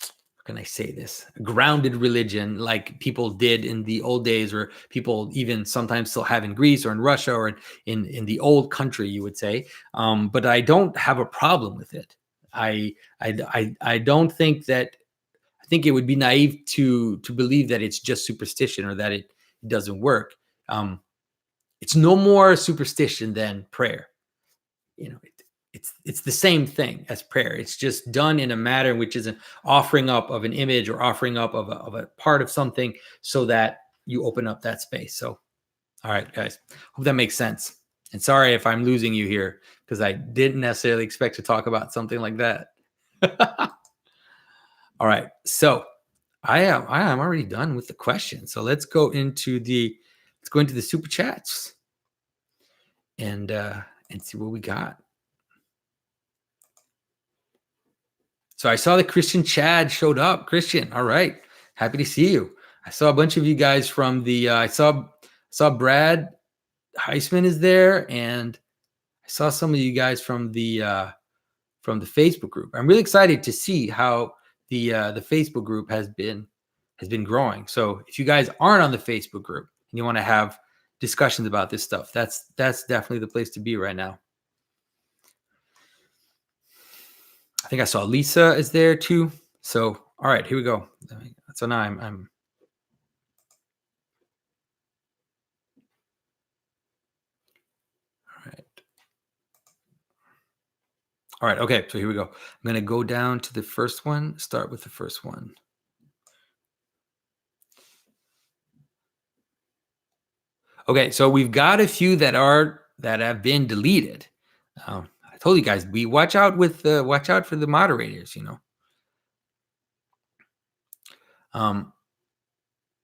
A: how can I say this, grounded religion like people did in the old days, or people even sometimes still have in Greece or in Russia, or in the old country, you would say. But I don't have a problem with it. I don't think that, I think it would be naive to believe that it's just superstition, or that it doesn't work. It's no more superstition than prayer. It's the same thing as prayer. It's just done in a manner which is an offering up of an image, or offering up of a part of something, so that you open up that space. So, all right, guys, hope that makes sense. And sorry if I'm losing you here, because I didn't necessarily expect to talk about something like that. All right, so I am already done with the question. So let's go into the super chats and see what we got. So I saw that Christian Chad showed up. Christian, all right, happy to see you. I saw a bunch of you guys from the. I saw Brad Heisman is there, and I saw some of you guys from the Facebook group. I'm really excited to see how the Facebook group has been growing. So if you guys aren't on the Facebook group and you want to have discussions about this stuff, that's definitely the place to be right now. I think I saw Lisa is there too. So, all right, here we go. So now I'm all right. All right. Okay. So here we go. I'm going to go down to the first one, start with the first one. Okay. So we've got a few that have been deleted. I told you guys, we watch out for the moderators,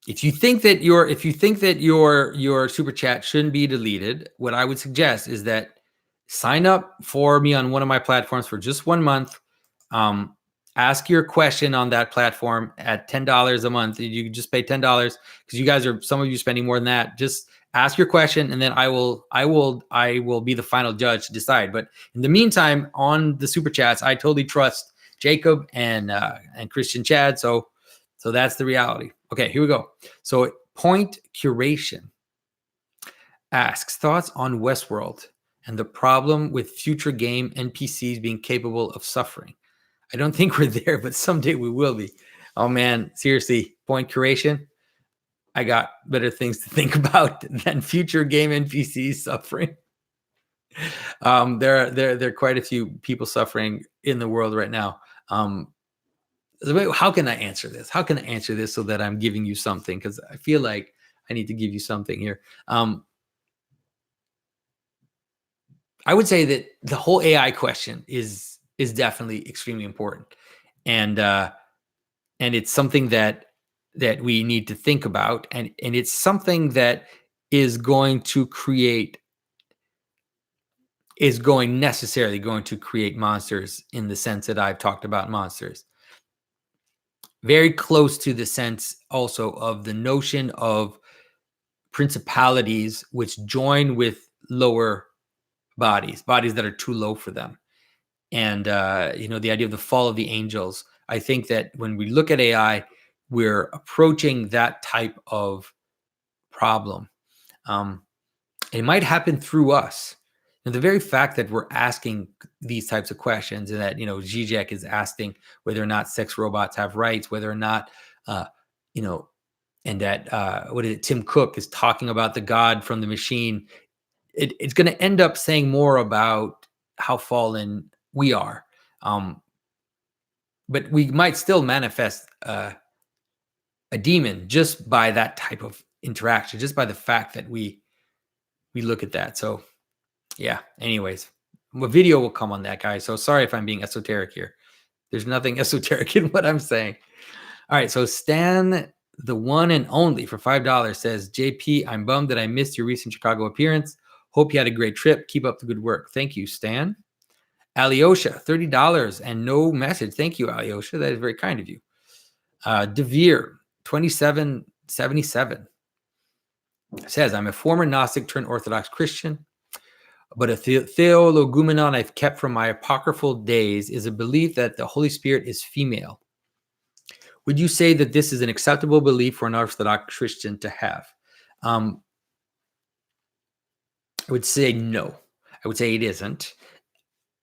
A: If you think that your super chat shouldn't be deleted, what I would suggest is that sign up for me on one of my platforms for just 1 month. Ask your question on that platform at $10 a month. You can just pay $10 because you guys are, some of you spending more than that. Just ask your question, and then I will be the final judge to decide. But in the meantime, on the super chats, I totally trust Jacob and Christian Chad. So that's the reality. Okay, here we go. So Point Curation asks thoughts on Westworld and the problem with future game NPCs being capable of suffering. I don't think we're there, but someday we will be. Oh man, seriously, Point Curation. I got better things to think about than future game NPCs suffering. There are quite a few people suffering in the world right now. How can I answer this? How can I answer this so that I'm giving you something? Because I feel like I need to give you something here. I would say that the whole AI question is definitely extremely important, and it's something that we need to think about, and it's something that is necessarily going to create monsters in the sense that I've talked about monsters. Very close to the sense also of the notion of principalities which join with lower bodies that are too low for them. And, the idea of the fall of the angels. I think that when we look at AI, we're approaching that type of problem. It might happen through us. And the very fact that we're asking these types of questions, and that, Zizek is asking whether or not sex robots have rights, whether or not, and that, Tim Cook is talking about the God from the machine. It's going to end up saying more about how fallen we are. But we might still manifest a demon just by that type of interaction, just by the fact that we look at that. So yeah, anyways, a video will come on that, guys. So sorry if I'm being esoteric here. There's nothing esoteric in what I'm saying. All right, so Stan, the one and only, for $5 says, JP, I'm bummed that I missed your recent Chicago appearance. Hope you had a great trip. Keep up the good work. Thank you, Stan. Alyosha, $30 and no message. Thank you, Alyosha. That is very kind of you. Devere, 2777, says, I'm a former Gnostic turned Orthodox Christian, but a theologumenon I've kept from my apocryphal days is a belief that the Holy Spirit is female. Would you say that this is an acceptable belief for an Orthodox Christian to have? I would say no. I would say it isn't.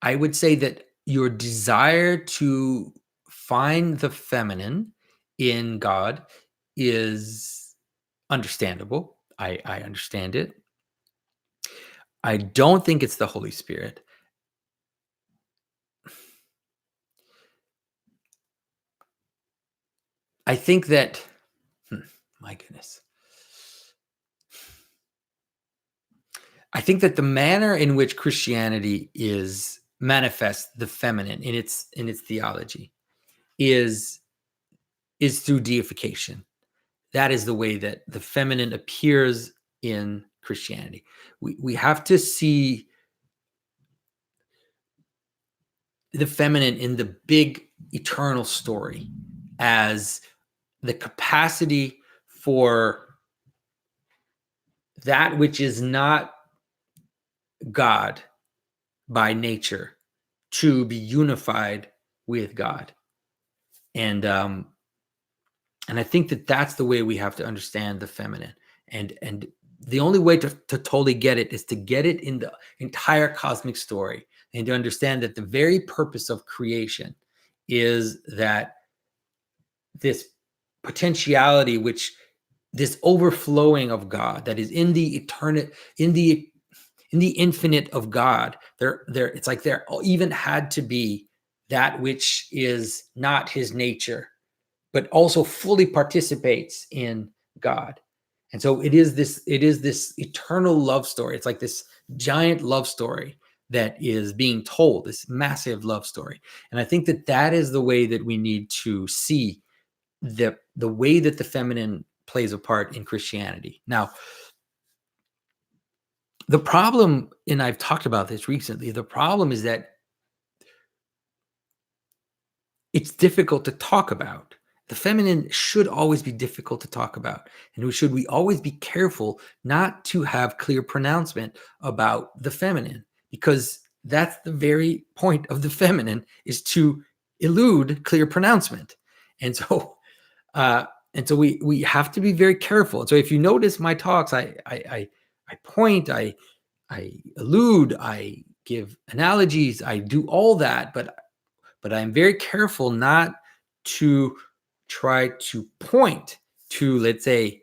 A: I would say that your desire to find the feminine in God is understandable. I understand it. I don't think it's the Holy Spirit. I think that, my goodness. I think that the manner in which Christianity manifests the feminine in its theology is through deification. That is the way that the feminine appears in Christianity. We have to see the feminine in the big eternal story as the capacity for that which is not God by nature to be unified with God. And I think that that's the way we have to understand the feminine. And the only way to totally get it is to get it in the entire cosmic story, and to understand that the very purpose of creation is that this potentiality, this overflowing of God that is in the eternity, in the infinite of God, it's like there even had to be that which is not his nature, but also fully participates in God. And so it is this eternal love story. It's like this giant love story that is being told, this massive love story. And I think that that is the way that we need to see the way that the feminine plays a part in Christianity. Now, The problem, and I've talked about this recently, the problem is that it's difficult to talk about. The feminine should always be difficult to talk about. And we always be careful not to have clear pronouncement about the feminine, because that's the very point of the feminine, is to elude clear pronouncement. And so we have to be very careful. And so if you notice my talks, I point, I allude, I give analogies, I do all that, but I'm very careful not to try to point to, let's say,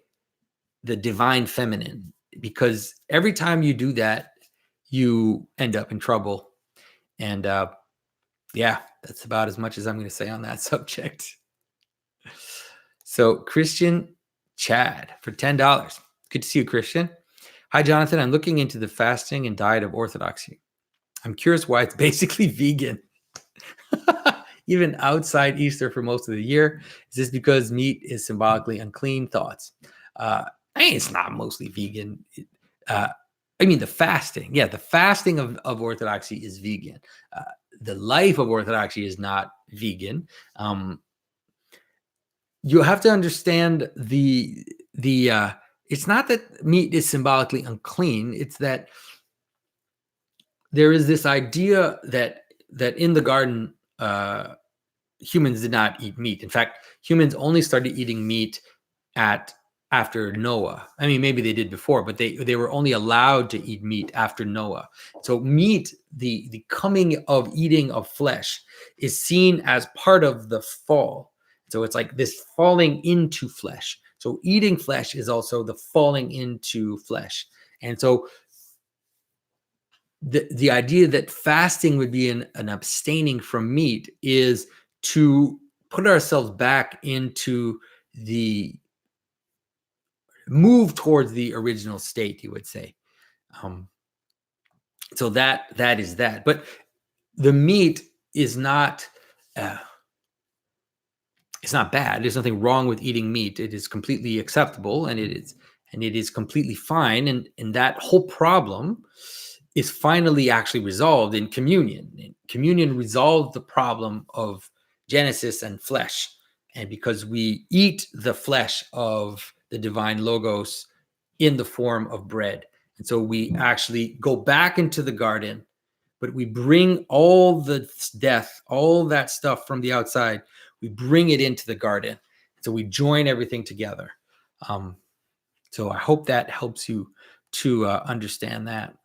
A: the divine feminine, because every time you do that, you end up in trouble. And yeah, that's about as much as I'm going to say on that subject. So Christian Chad for $10. Good to see you, Christian. Hi, Jonathan. I'm looking into the fasting and diet of Orthodoxy. I'm curious why it's basically vegan. Even outside Easter for most of the year. Is this because meat is symbolically unclean? Thoughts? It's not mostly vegan. The fasting. Yeah, the fasting of Orthodoxy is vegan. The life of Orthodoxy is not vegan. You have to understand the it's not that meat is symbolically unclean. It's that there is this idea that in the garden, humans did not eat meat. In fact, humans only started eating meat after Noah. I mean, maybe they did before, but they were only allowed to eat meat after Noah. So meat, the coming of eating of flesh, is seen as part of the fall. So it's like this falling into flesh. So eating flesh is also the falling into flesh. And so the idea that fasting would be an abstaining from meat is to put ourselves back into the move towards the original state, you would say. So that is that. But the meat is not it's not bad. There's nothing wrong with eating meat. It is completely acceptable, and it is completely fine. And that whole problem is finally actually resolved in communion. And communion resolved the problem of Genesis and flesh. And because we eat the flesh of the divine logos in the form of bread. And so we actually go back into the garden, but we bring all the death, all that stuff from the outside, we bring it into the garden. So we join everything together. So I hope that helps you to understand that.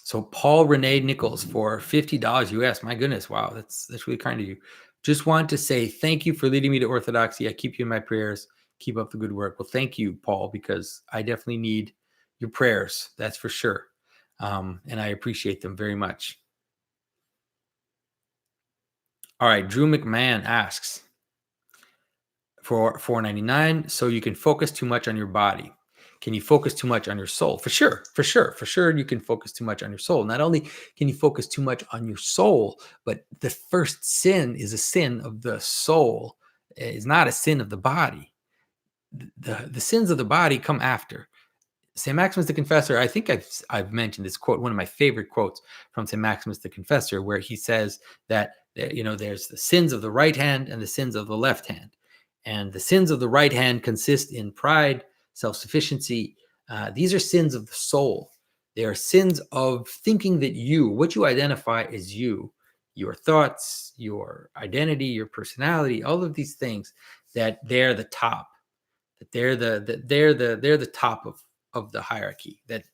A: So Paul Renee Nichols for $50 US. My goodness, wow, that's really kind of you. Just want to say thank you for leading me to Orthodoxy. I keep you in my prayers. Keep up the good work. Well, thank you, Paul, because I definitely need your prayers. That's for sure. And I appreciate them very much. All right, Drew McMahon asks for $4.99. So you can focus too much on your body. Can you focus too much on your soul? For sure, you can focus too much on your soul. Not only can you focus too much on your soul, but the first sin is a sin of the soul. It's not a sin of the body. The sins of the body come after. St. Maximus the Confessor, I think I've mentioned this quote, one of my favorite quotes from St. Maximus the Confessor, where he says that, there's the sins of the right hand and the sins of the left hand. And the sins of the right hand consist in pride, self-sufficiency. These are sins of the soul. They are sins of thinking that what you identify as you, your thoughts, your identity, your personality, all of these things, that they're the top, that they're the top of the hierarchy, that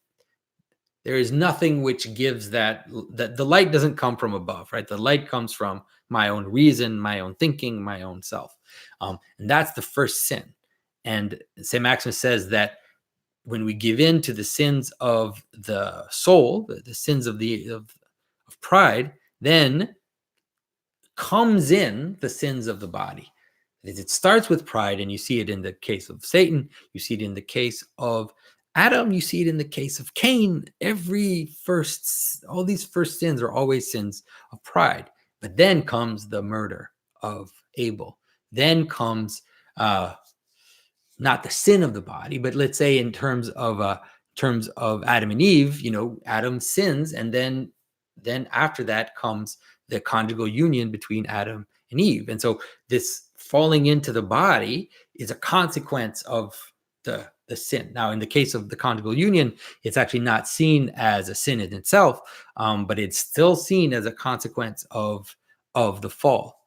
A: there is nothing which gives that the light doesn't come from above, right? The light comes from my own reason, my own thinking, my own self. And that's the first sin. And St. Maximus says that when we give in to the sins of the soul, the sins of pride, then comes in the sins of the body. It starts with pride, and you see it in the case of Satan, you see it in the case of Adam, you see it in the case of Cain. All these first sins are always sins of pride. But then comes the murder of Abel. Then comes not the sin of the body, but let's say in terms of terms of Adam and Eve, Adam sins, and then after that comes the conjugal union between Adam and Eve. And so this falling into the body is a consequence of the sin. Now, in the case of the conjugal union, it's actually not seen as a sin in itself, but it's still seen as a consequence of the fall.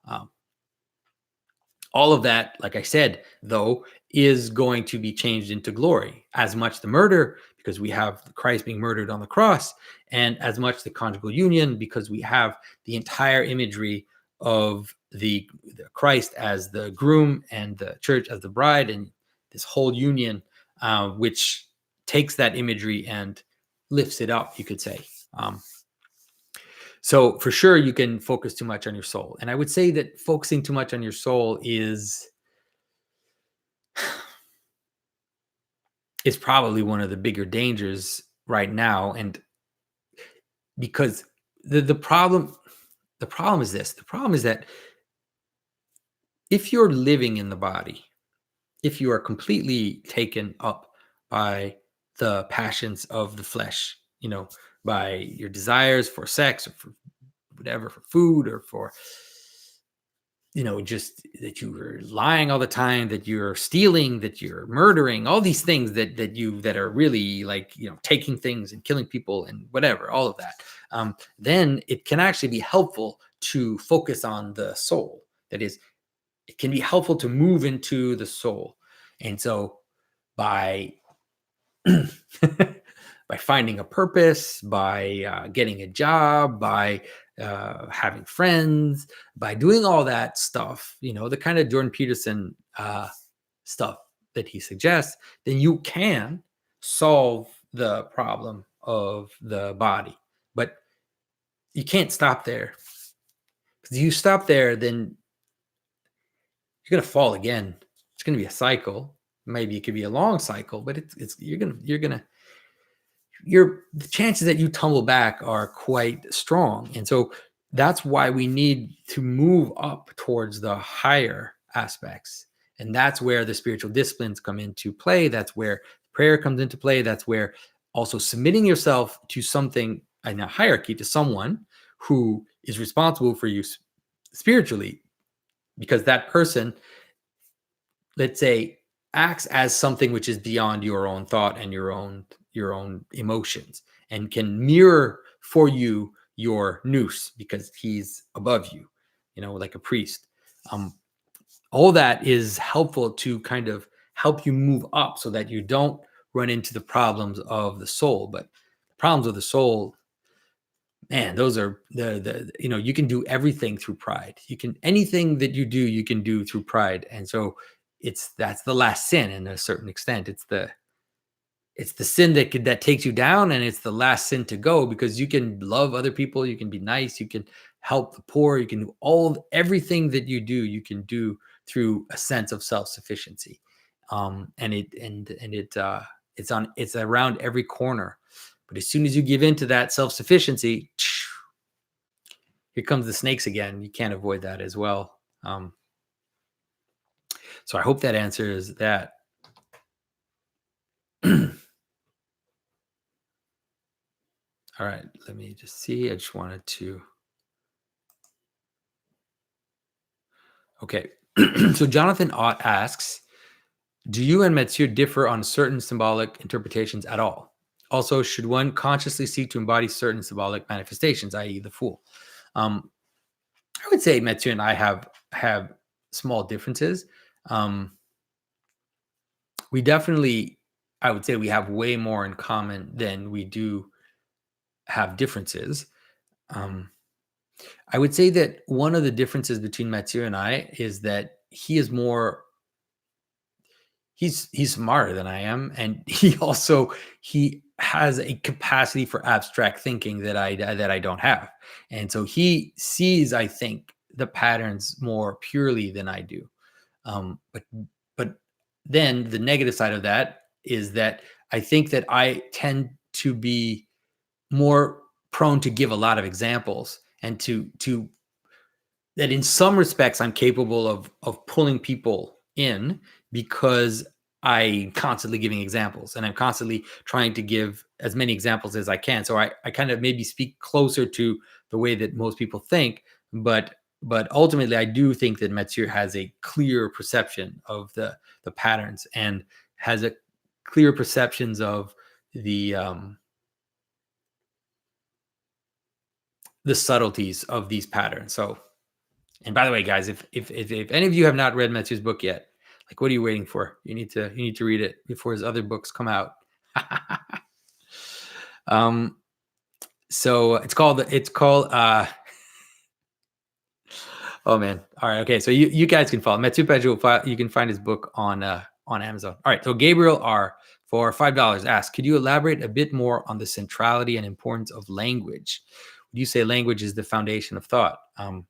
A: All of that, like I said, though, is going to be changed into glory. As much the murder, because we have Christ being murdered on the cross, and as much the conjugal union, because we have the entire imagery of the Christ as the groom and the church as the bride, and this whole union, which takes that imagery and lifts it up, you could say. So for sure, you can focus too much on your soul. And I would say that focusing too much on your soul is probably one of the bigger dangers right now. And because the problem is this. The problem is that if you're living in the body, if you are completely taken up by the passions of the flesh, by your desires for sex or for whatever, for food or for, just that you are lying all the time, that you're stealing, that you're murdering, all these things that are really like, taking things and killing people and whatever, all of that. Then it can actually be helpful to focus on the soul. That is, it can be helpful to move into the soul. And so by by finding a purpose, by getting a job, by having friends, by doing all that stuff, the kind of Jordan Peterson stuff that he suggests, then you can solve the problem of the body. But you can't stop there. Because if you stop there, then you're going to fall again. It's going to be a cycle. Maybe it could be a long cycle, but the chances that you tumble back are quite strong. And so that's why we need to move up towards the higher aspects. And that's where the spiritual disciplines come into play. That's where prayer comes into play. That's where also submitting yourself to something in a hierarchy, to someone who is responsible for you spiritually, because that person, let's say, acts as something which is beyond your own thought and your own emotions, and can mirror for you your nous because he's above you, like a priest. All that is helpful to kind of help you move up so that you don't run into the problems of the soul. But the problems of the soul, man, those are you can do everything through pride. Anything that you do, you can do through pride. And so that's the last sin in a certain extent. It's the sin that takes you down, and it's the last sin to go, because you can love other people, you can be nice, you can help the poor, you can do everything that you do, you can do through a sense of self-sufficiency. It's around every corner. But as soon as you give in to that self-sufficiency, here comes the snakes again. You can't avoid that as well. So I hope that answers that. All right, let me just see. I just wanted to. Okay, so Jonathan Ott asks, do you and Mathieu differ on certain symbolic interpretations at all? Also, should one consciously seek to embody certain symbolic manifestations, i.e. the fool? I would say Mathieu and I have small differences. We definitely, I would say we have way more in common than we do have differences. I would say that one of the differences between Mathieu and I is that he's smarter than I am, and he has a capacity for abstract thinking that I don't have, and so he sees, I think, the patterns more purely than I do. But then the negative side of that is that I think that I tend to be more prone to give a lot of examples, and to that in some respects I'm capable of pulling people in, because I constantly giving examples, and I'm constantly trying to give as many examples as I can. So I kind of maybe speak closer to the way that most people think, but ultimately I do think that Mathieu has a clear perception of the patterns, and has a clear perceptions of the um the subtleties of these patterns. So, and by the way, guys, if any of you have not read Matthew's book yet, like, what are you waiting for? You need to read it before his other books come out. um, so it's called oh man. All right, okay. So you guys can follow Matthew Pedro. You can find his book on Amazon. All right. So Gabriel R for $5 asks, could you elaborate a bit more on the centrality and importance of language? Would you say language is the foundation of thought? I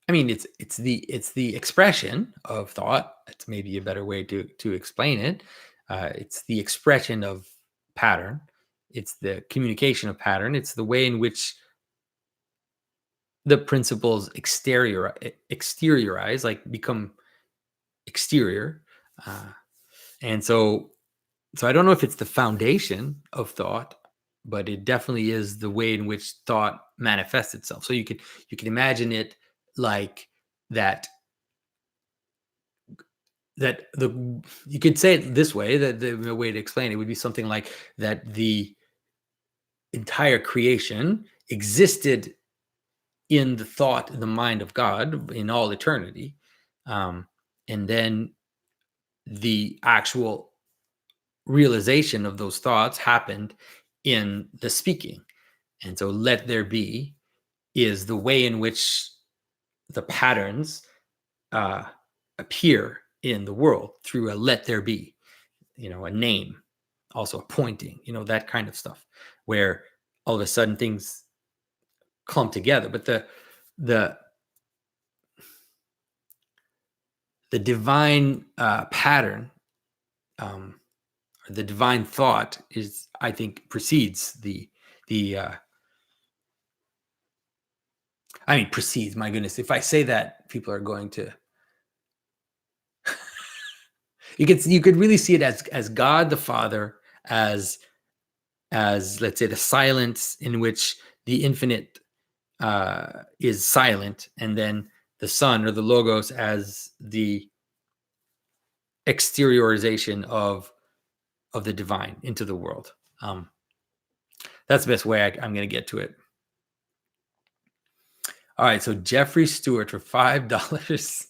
A: mean, it's the expression of thought. It's maybe a better way to explain it. It's the expression of pattern. It's the communication of pattern. It's the way in which the principles exteriorize, like become exterior. Uh, and so I don't know if it's the foundation of thought, but it definitely is the way in which thought manifests itself. So you can imagine it like that that the you could say it this way, that the way to explain it would be something like that: the entire creation existed in the thought, in the mind of God in all eternity, um, and then the actual realization of those thoughts happened in the speaking. And so let there be is the way in which the patterns uh, appear in the world through a let there be, a name, also a pointing, that kind of stuff, where all of a sudden things clump together. But the the divine pattern, or the divine thought, is, I think, precedes the I mean, precedes. My goodness, if I say that, people are going to. You could really see it as God the Father, as let's say the silence in which the infinite is silent, and then the Son or the Logos as the exteriorization of the divine into the world. That's the best way I'm going to get to it. All right, so Jeffrey Stewart for $5.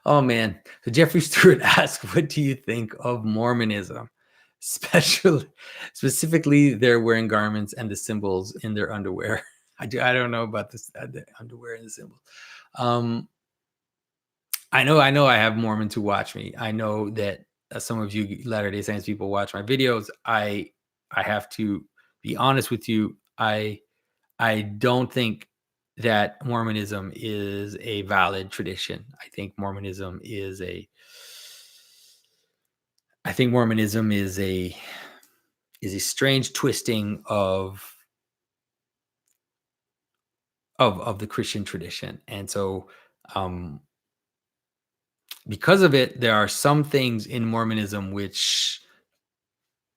A: Oh man, so Jeffrey Stewart asked, "What do you think of Mormonism, specifically their wearing garments and the symbols in their underwear?" I don't know about this, the underwear and the symbols. I know I have Mormons who watch me. I know that some of you Latter-day Saints people watch my videos. I have to be honest with you. I don't think that Mormonism is a valid tradition. I think Mormonism is a strange twisting of the Christian tradition. And so because of it, there are some things in Mormonism which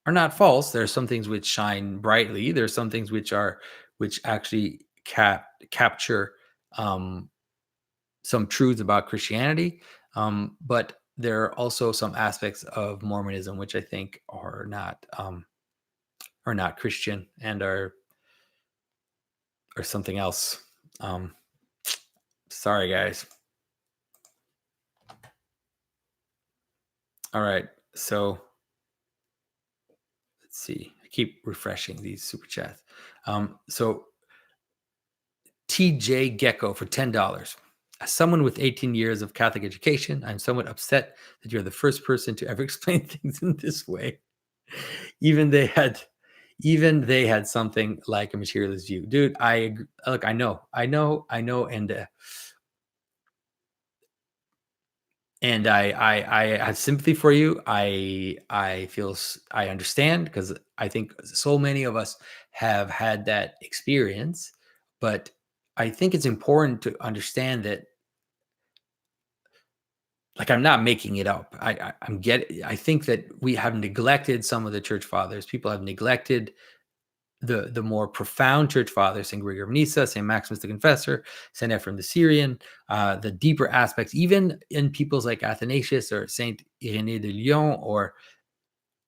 A: are not false. There are some things which shine brightly. There are some things which actually capture some truths about Christianity. But there are also some aspects of Mormonism which I think are not Christian, and are something else. Sorry, guys. All right, so let's see. I keep refreshing these super chats. So TJ Gecko for $10. As someone with 18 years of Catholic education, I'm somewhat upset that you're the first person to ever explain things in this way. Even they had something like a materialist view, dude. Look, I know, and I have sympathy for you. I understand, because I think so many of us have had that experience. But I think it's important to understand that like, I'm not making it up. I think that we have neglected some of the church fathers. People have neglected the more profound church fathers, St. Gregory of Nyssa, St. Maximus the Confessor, St. Ephraim the Syrian, the deeper aspects, even in peoples like Athanasius or St. Irénée de Lyon, or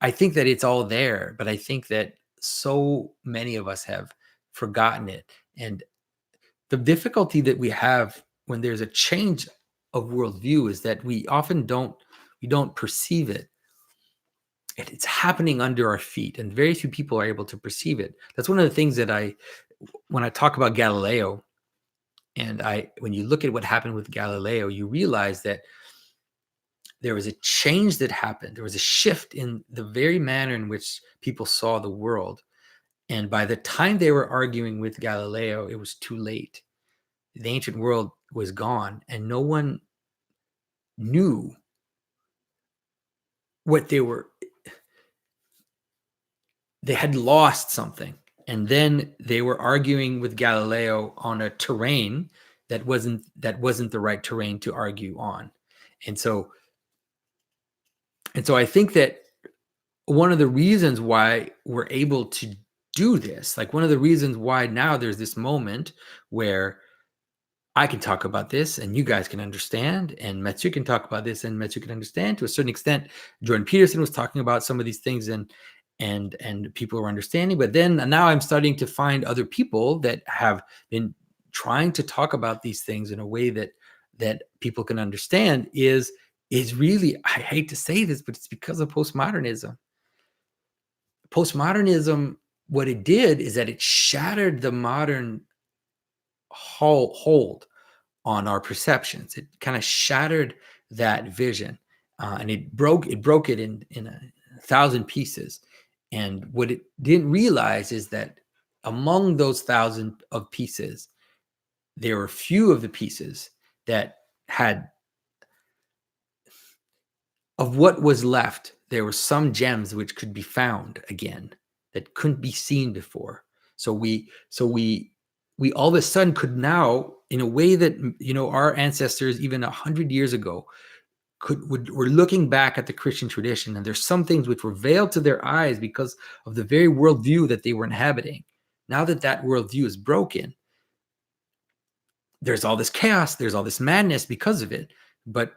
A: I think that it's all there, but I think that so many of us have forgotten it. And the difficulty that we have when there's a change of worldview is that we often don't perceive it. It's happening under our feet, and very few people are able to perceive it. That's one of the things that when I talk about Galileo, and when you look at what happened with Galileo, you realize that there was a change that happened. There was a shift in the very manner in which people saw the world. And by the time they were arguing with Galileo, it was too late. The ancient world was gone, and no one knew what they had lost something. And then they were arguing with Galileo on a terrain that wasn't the right terrain to argue on. And so I think that one of the reasons why we're able to do this, like one of the reasons why now there's this moment where I can talk about this and you guys can understand, and Mathieu can talk about this and Mathieu can understand to a certain extent. Jordan Peterson was talking about some of these things and people were understanding, but then now I'm starting to find other people that have been trying to talk about these things in a way that people can understand is really, I hate to say this, but it's because of postmodernism. Postmodernism, what it did is that it shattered the modern hold on our perceptions. It kind of shattered that vision, and it broke it in a thousand pieces. And what it didn't realize is that among those thousand of pieces, there were few of the pieces that had, of what was left, there were some gems which could be found again that couldn't be seen before. So we all of a sudden could now, in a way that, our ancestors even 100 years ago were looking back at the Christian tradition, and there's some things which were veiled to their eyes because of the very worldview that they were inhabiting. Now that worldview is broken, there's all this chaos, there's all this madness because of it. But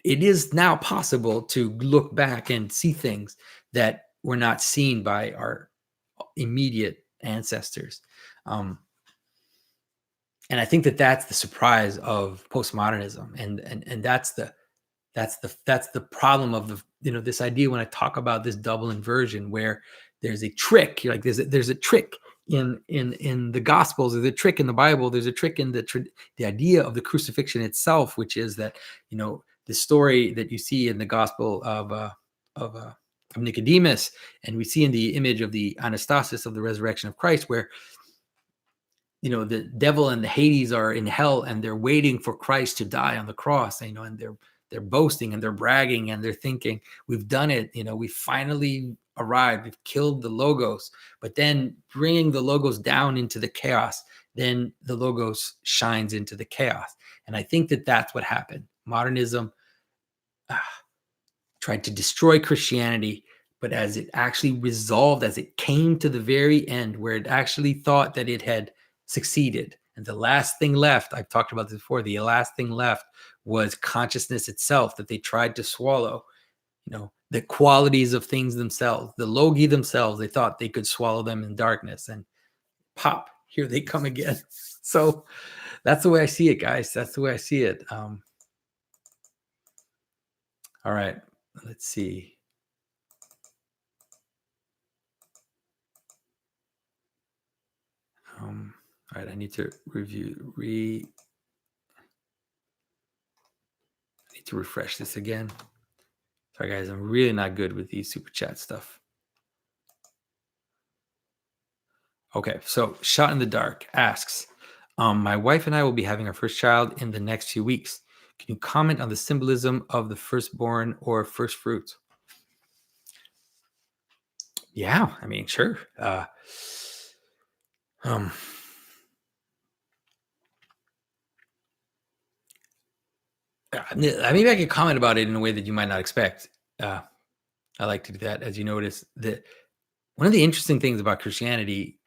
A: it is now possible to look back and see things that were not seen by our immediate ancestors. And I think that that's the surprise of postmodernism, and that's the problem of this idea when I talk about this double inversion, where there's a trick, like there's a trick in the Gospels, there's a trick in the Bible, there's a trick in the idea of the crucifixion itself, which is that the story that you see in the Gospel of Nicodemus, and we see in the image of the anastasis of the resurrection of Christ, where the devil and the Hades are in hell and they're waiting for Christ to die on the cross, and they're boasting and they're bragging and they're thinking, we've done it, we finally arrived, we've killed the Logos. But then bringing the Logos down into the chaos, then the Logos shines into the chaos. And I think that that's what happened. Modernism tried to destroy Christianity, but as it actually resolved, as it came to the very end where it actually thought that it had succeeded, and the last thing left, I've talked about this before, the last thing left was consciousness itself, that they tried to swallow. The qualities of things themselves, the logi themselves, they thought they could swallow them in darkness, and pop, here they come again. So that's the way I see it, guys. That's the way I see it. All right, let's see. All right, I need to refresh this again. Sorry, guys, I'm really not good with these super chat stuff. Okay, so Shot in the Dark asks, my wife and I will be having our first child in the next few weeks. Can you comment on the symbolism of the firstborn or first fruits? Yeah, I mean, sure. maybe I could comment about it in a way that you might not expect. I like to do that. As you notice, that one of the interesting things about Christianity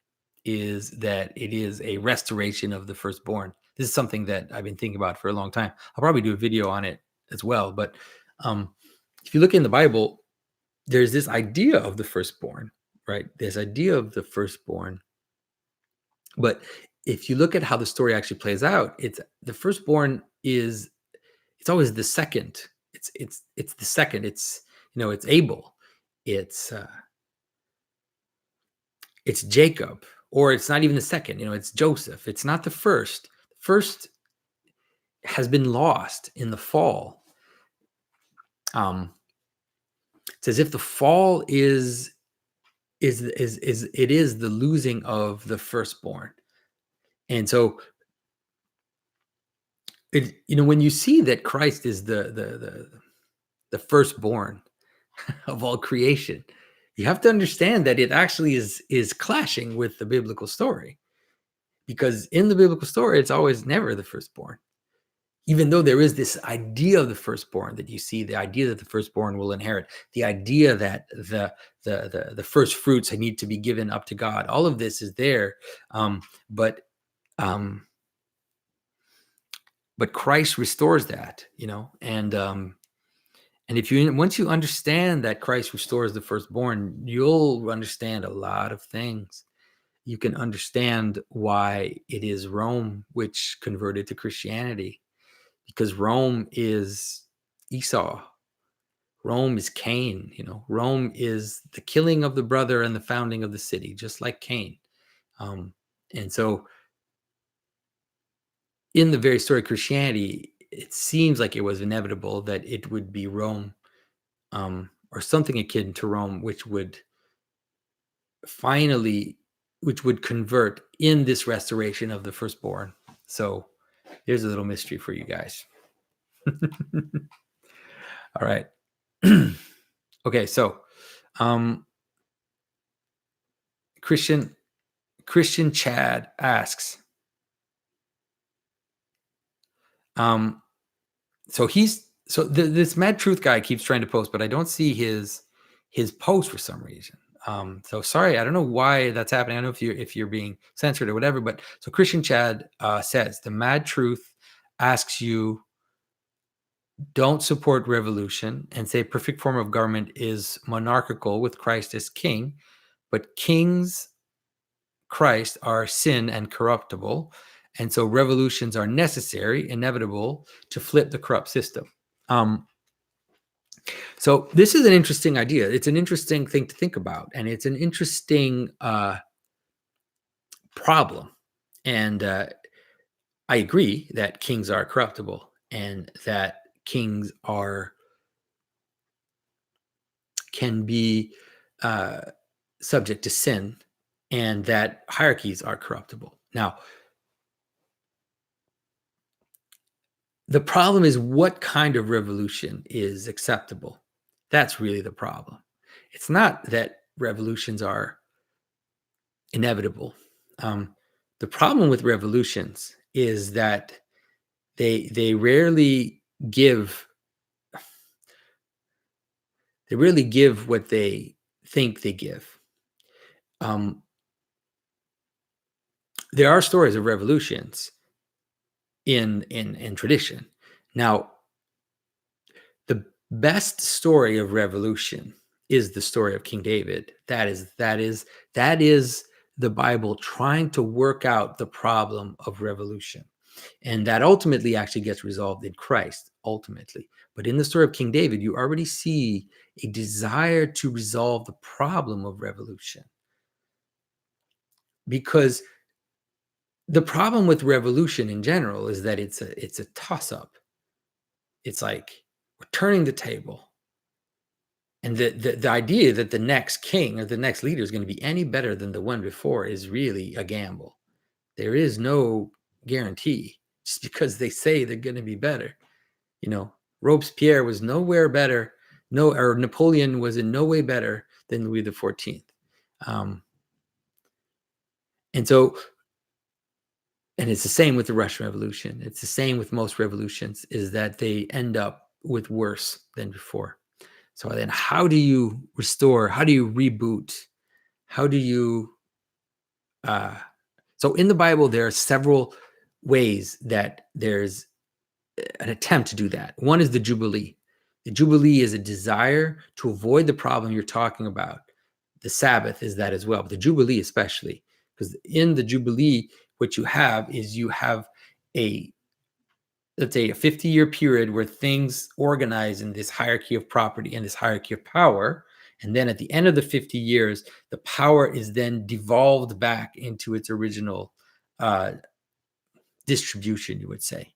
A: is that it is a restoration of the firstborn. This is something that I've been thinking about for a long time. I'll probably do a video on it as well. But if you look in the Bible, there's this idea of the firstborn, right? This idea of the firstborn. But if you look at how the story actually plays out, it's the firstborn is it's always the second. It's the second. It's Abel. It's it's Jacob, or it's not even the second. It's Joseph. It's not the first. First has been lost in the fall. It's as if the fall is the losing of the firstborn. And so when you see that Christ is the firstborn of all creation, you have to understand that it actually is clashing with the biblical story, because in the biblical story, it's always never the firstborn. Even though there is this idea of the firstborn that you see, the idea that the firstborn will inherit, the idea that the first fruits need to be given up to God, all of this is there, but Christ restores that, and once you understand that Christ restores the firstborn, you'll understand a lot of things. You can understand why it is Rome which converted to Christianity, because Rome is Esau. Rome is Cain. Rome is the killing of the brother and the founding of the city, just like Cain. And so in the very story of Christianity, it seems like it was inevitable that it would be Rome, or something akin to Rome, which would convert in this restoration of the firstborn. So here's a little mystery for you guys. All right. Okay, so Christian Chad asks, this Mad Truth guy keeps trying to post, but I don't see his post for some reason. So sorry, I don't know why that's happening. I don't know if you're being censored or whatever, but so Christian Chad says the Mad Truth asks you, don't support revolution and say perfect form of government is monarchical with Christ as king, but kings Christ are sin and corruptible, and so revolutions are necessary, inevitable to flip the corrupt system. So this is an interesting idea. It's an interesting thing to think about, and it's an interesting problem. And I agree that kings are corruptible, and that kings can be subject to sin, and that hierarchies are corruptible. Now, the problem is, what kind of revolution is acceptable? That's really the problem. It's not that revolutions are inevitable. The problem with revolutions is that they rarely give what they think they give. There are stories of revolutions in tradition. Now, the best story of revolution is the story of King David. That is the Bible trying to work out the problem of revolution. And that ultimately actually gets resolved in Christ, ultimately. But in the story of King David, you already see a desire to resolve the problem of revolution. Because the problem with revolution in general is that it's a toss-up. It's like we're turning the table. And the idea that the next king or the next leader is going to be any better than the one before is really a gamble. There is no guarantee just because they say they're going to be better. Robespierre was nowhere better. Or Napoleon was in no way better than Louis XIV. And so And it's the same with the Russian Revolution. It's the same with most revolutions, is that they end up with worse than before. So then how do you restore? How do you reboot? How do you so in the Bible, there are several ways that there's an attempt to do that. One is the Jubilee. The Jubilee is a desire to avoid the problem you're talking about. The Sabbath is that as well, but the Jubilee especially, because in the Jubilee, what you have is you have a, let's say, a 50-year period where things organize in this hierarchy of property and this hierarchy of power. And then at the end of the 50 years, the power is then devolved back into its original distribution, you would say.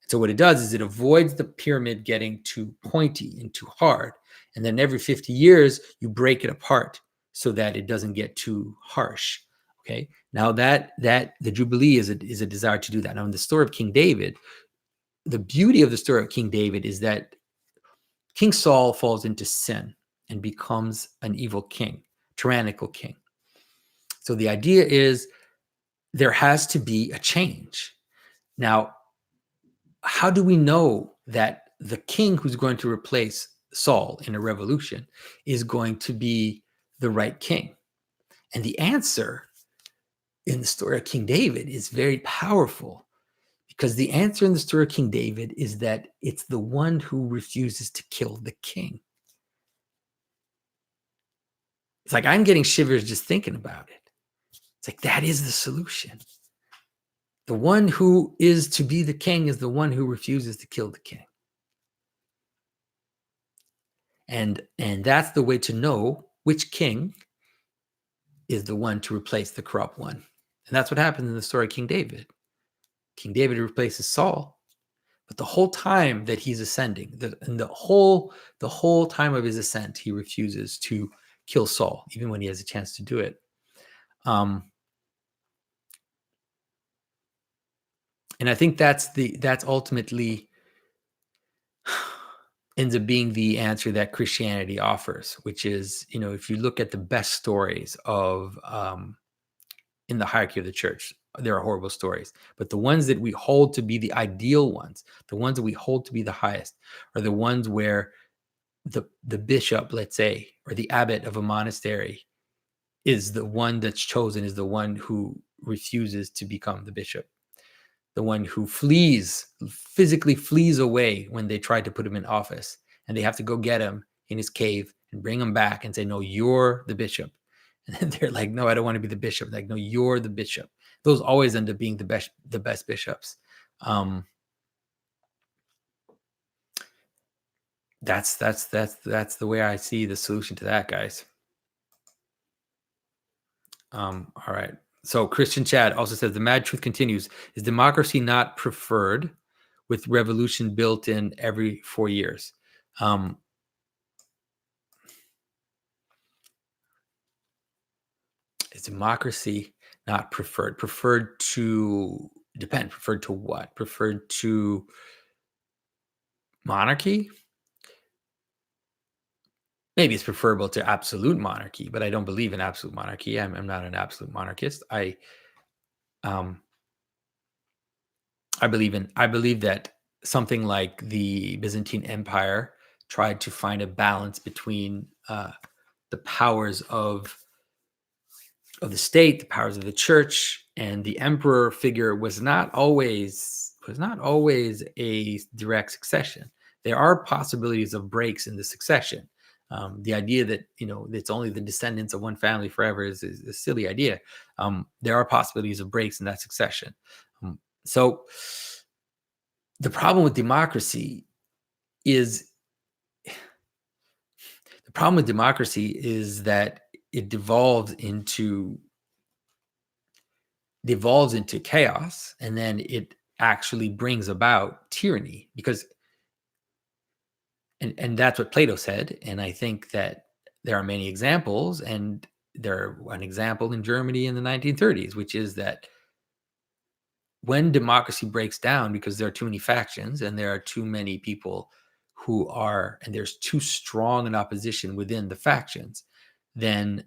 A: So what it does is it avoids the pyramid getting too pointy and too hard. And then every 50 years, you break it apart so that it doesn't get too harsh. Okay. Now that the Jubilee is a desire to do that. Now in the story of King David, the beauty of the story of King David is that King Saul falls into sin and becomes an evil king, tyrannical king. So the idea is there has to be a change. Now, how do we know that the king who's going to replace Saul in a revolution is going to be the right king? And the answer in the story of King David is very powerful, because the answer in the story of King David is that it's the one who refuses to kill the king. It's like I'm getting shivers just thinking about it. It's like that is the solution. The one who is to be the king is the one who refuses to kill the king. And that's the way to know which king is the one to replace the corrupt one. And that's what happens in the story of King David. King David replaces Saul, but the whole time that he's ascending, the whole time of his ascent, he refuses to kill Saul, even when he has a chance to do it. And I think that's ultimately ends up being the answer that Christianity offers, which is, if you look at the best stories of in the hierarchy of the church, there are horrible stories, but the ones that we hold to be the ideal ones, the ones that we hold to be the highest, are the ones where the bishop, let's say, or the abbot of a monastery is the one that's chosen, is the one who refuses to become the bishop, the one who physically flees away when they try to put him in office, and they have to go get him in his cave and bring him back and say, no, you're the bishop. And then they're like, no, I don't want to be the bishop. Like, no, you're the bishop. Those always end up being the best bishops. That's the way I see the solution to that, guys. All right. So Christian Chad also says the mad truth continues. Is democracy not preferred with revolution built in every 4 years? Is democracy not preferred? Preferred to depend. Preferred to what? Preferred to monarchy? Maybe it's preferable to absolute monarchy, but I don't believe in absolute monarchy. I'm not an absolute monarchist. I believe that something like the Byzantine Empire tried to find a balance between the powers of the state, the powers of the church, and the emperor figure was not always a direct succession. There are possibilities of breaks in the succession. The idea that it's only the descendants of one family forever is a silly idea. There are possibilities of breaks in that succession. So the problem with democracy is that it devolves into chaos, and then it actually brings about tyranny, because and that's what Plato said. And I think that there are many examples, and there an example in Germany in the 1930s, which is that when democracy breaks down because there are too many factions and there are too many people and there's too strong an opposition within the factions, then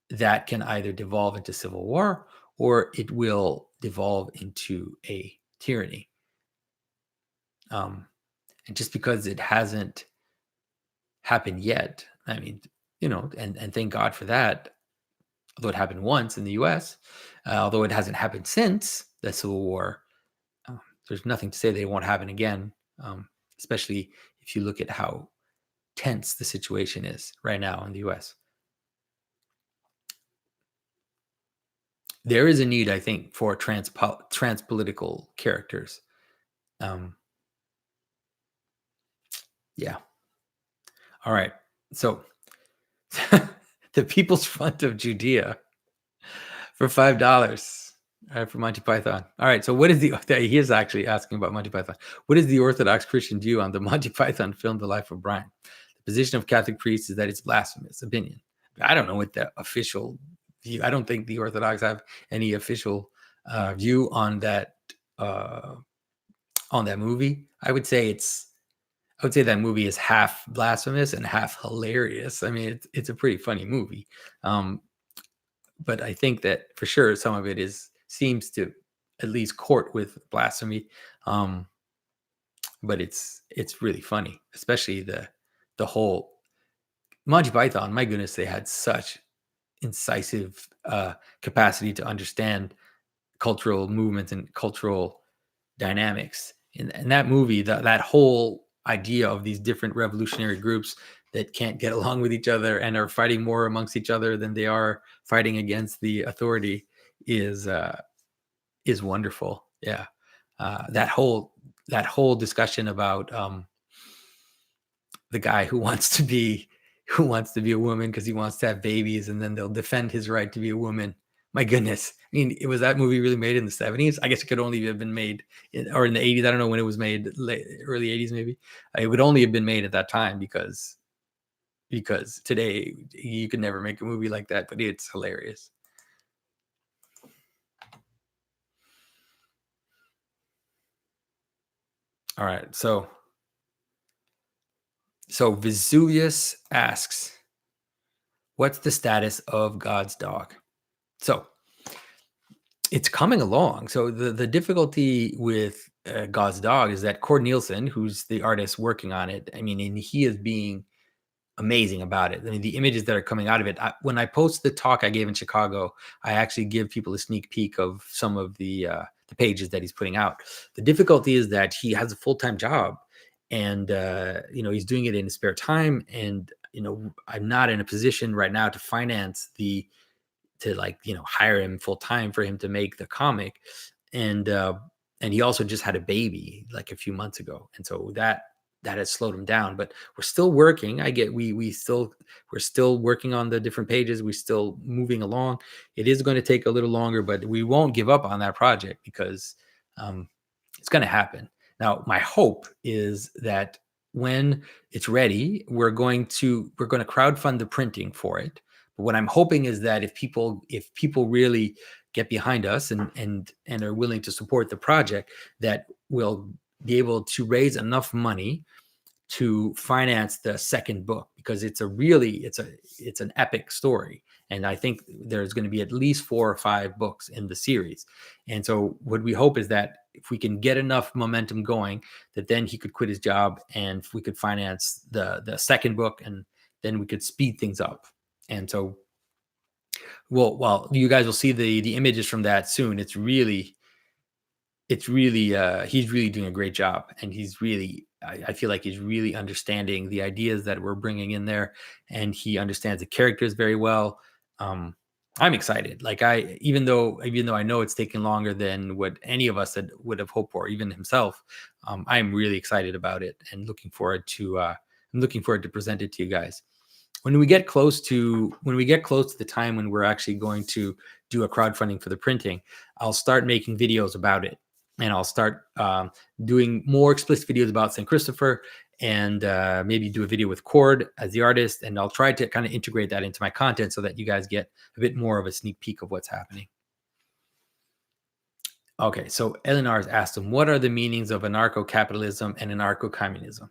A: that can either devolve into civil war, or it will devolve into a tyranny. And just because it hasn't happened yet, I mean, and thank God for that. Although it happened once in the U.S., although it hasn't happened since the Civil War, there's nothing to say that it won't happen again. Especially if you look at how tense the situation is right now in the U.S. There is a need, I think, for trans-political characters. Yeah. All right. So the People's Front of Judea for $5. All right, for Monty Python. All right. So what is he is actually asking about Monty Python. What is the Orthodox Christian view on the Monty Python film, The Life of Brian? The position of Catholic priests is that it's blasphemous opinion. I don't know what the official view. I don't think the Orthodox have any official view on that movie. I would say that movie is half blasphemous and half hilarious. I mean, it's a pretty funny movie. But I think that for sure some of it seems to at least court with blasphemy. But it's really funny, especially the whole Monty Python. My goodness, they had such incisive capacity to understand cultural movements and cultural dynamics. In that movie, that whole idea of these different revolutionary groups that can't get along with each other and are fighting more amongst each other than they are fighting against the authority is wonderful. Yeah. That whole discussion about the guy who wants to be a woman because he wants to have babies, and then they'll defend his right to be a woman. My goodness. I mean, was that movie really made in the 70s? I guess it could only have been made in the 80s. I don't know when it was made, early 80s maybe. It would only have been made at that time because today you could never make a movie like that, but it's hilarious. All right, so Vesuvius asks, what's the status of God's dog? So it's coming along. So the difficulty with God's dog is that Cord Nielsen, who's the artist working on it, I mean, and he is being amazing about it. I mean, the images that are coming out of it. When I post the talk I gave in Chicago, I actually give people a sneak peek of some of the pages that he's putting out. The difficulty is that he has a full-time job, and he's doing it in his spare time. And I'm not in a position right now to finance hire him full time for him to make the comic. And he also just had a baby like a few months ago, and so that has slowed him down. But we're still working. We're still working on the different pages. We're still moving along. It is going to take a little longer, but we won't give up on that project because it's going to happen. Now, my hope is that when it's ready, we're going to crowdfund the printing for it. But what I'm hoping is that if people really get behind us and are willing to support the project, that we'll be able to raise enough money to finance the second book, because it's an epic story. And I think there's going to be at least 4 or 5 books in the series. And so what we hope is that if we can get enough momentum going, that then he could quit his job and we could finance the second book, and then we could speed things up. And so, well, you guys will see the images from that soon. It's really he's really doing a great job, and I feel like he's really understanding the ideas that we're bringing in there, and he understands the characters very well. I'm excited. Like even though I know it's taking longer than what any of us would have hoped for, even himself, I'm really excited about it and looking forward to present it to you guys. When we get close to the time when we're actually going to do a crowdfunding for the printing, I'll start making videos about it, and I'll start doing more explicit videos about St. Christopher, and maybe do a video with Cord as the artist, and I'll try to kind of integrate that into my content so that you guys get a bit more of a sneak peek of what's happening. Okay, so Eleanor's asked him, what are the meanings of anarcho-capitalism and anarcho-communism?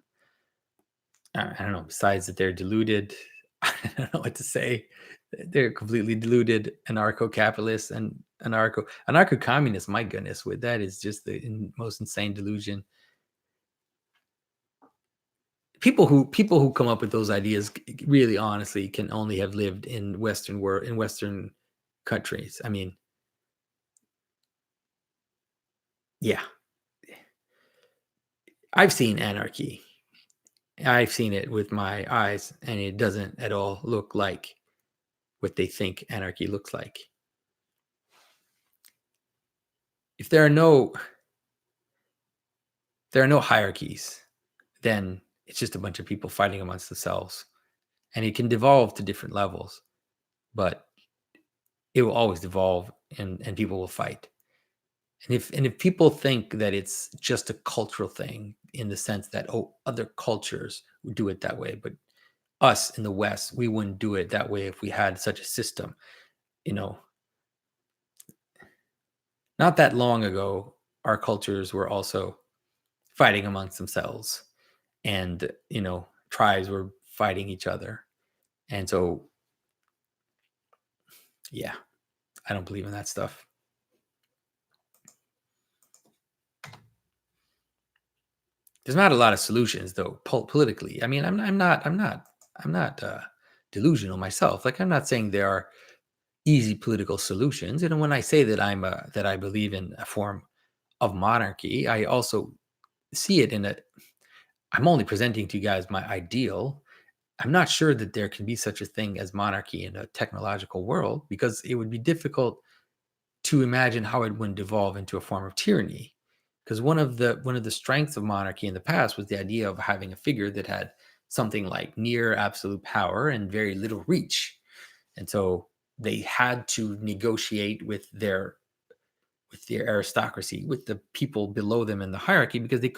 A: I don't know, besides that they're deluded. I don't know what to say. They're completely deluded anarcho-capitalists, and Anarcho-communist, my goodness, with that is just the most insane delusion. People who come up with those ideas really honestly can only have lived in Western countries. I mean, yeah, I've seen anarchy. I've seen it with my eyes, and it doesn't at all look like what they think anarchy looks like. If there are no hierarchies, then it's just a bunch of people fighting amongst themselves, and it can devolve to different levels, but it will always devolve, and people will fight. And if people think that it's just a cultural thing in the sense that, oh, other cultures would do it that way, but us in the West, we wouldn't do it that way if we had such a system. You know, not that long ago, our cultures were also fighting amongst themselves, and tribes were fighting each other. And so, yeah, I don't believe in that stuff. There's not a lot of solutions though, politically. I mean, I'm not delusional myself. Like, I'm not saying there are easy political solutions. And when I say that that I believe in a form of monarchy, I also see it in a. I'm only presenting to you guys my ideal. I'm not sure that there can be such a thing as monarchy in a technological world, because it would be difficult to imagine how it would devolve into a form of tyranny. Because one of the strengths of monarchy in the past was the idea of having a figure that had something like near absolute power and very little reach. And so they had to negotiate with their aristocracy, with the people below them in the hierarchy, because they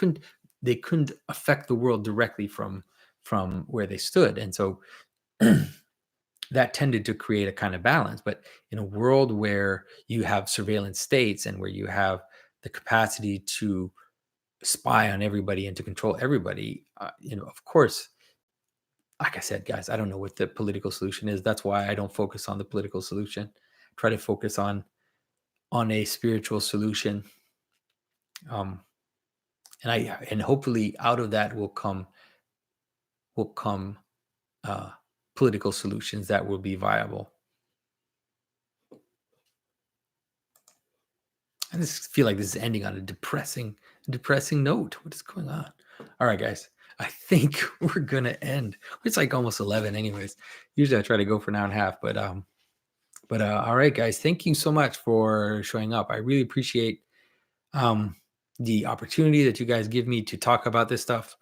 A: couldn't affect the world directly from where they stood. And so that tended to create a kind of balance. But in a world where you have surveillance states and where you have the capacity to spy on everybody and to control everybody, of course, like I said, guys, I don't know what the political solution is. That's why I don't focus on the political solution. Try to focus on a spiritual solution. Um, and hopefully out of that will come uh, political solutions that will be viable. I just feel like this is ending on a depressing note. What is going on? All right, guys. I think we're gonna end. It's like almost 11, anyways. Usually I try to go for an hour and a half, but all right, guys. Thank you so much for showing up. I really appreciate the opportunity that you guys give me to talk about this stuff.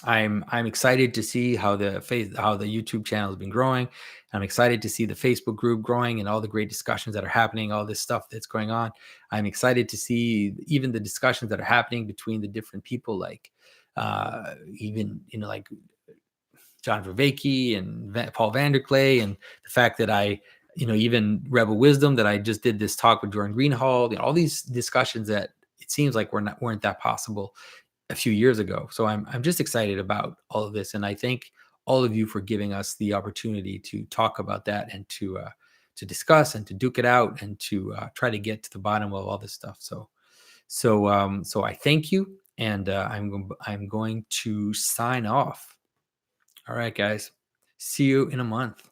A: I'm excited to see how the YouTube channel has been growing. I'm excited to see the Facebook group growing and all the great discussions that are happening, all this stuff that's going on. I'm excited to see even the discussions that are happening between the different people, like even like John Vervaeke and Paul Vanderklay, and the fact that even Rebel Wisdom, that I just did this talk with Jordan Greenhall, all these discussions that it seems like weren't that possible a few years ago. So I'm just excited about all of this, and I thank all of you for giving us the opportunity to talk about that and to discuss and to duke it out and to try to get to the bottom of all this stuff. So I thank you, and I'm going to sign off. All right, guys. See you in a month.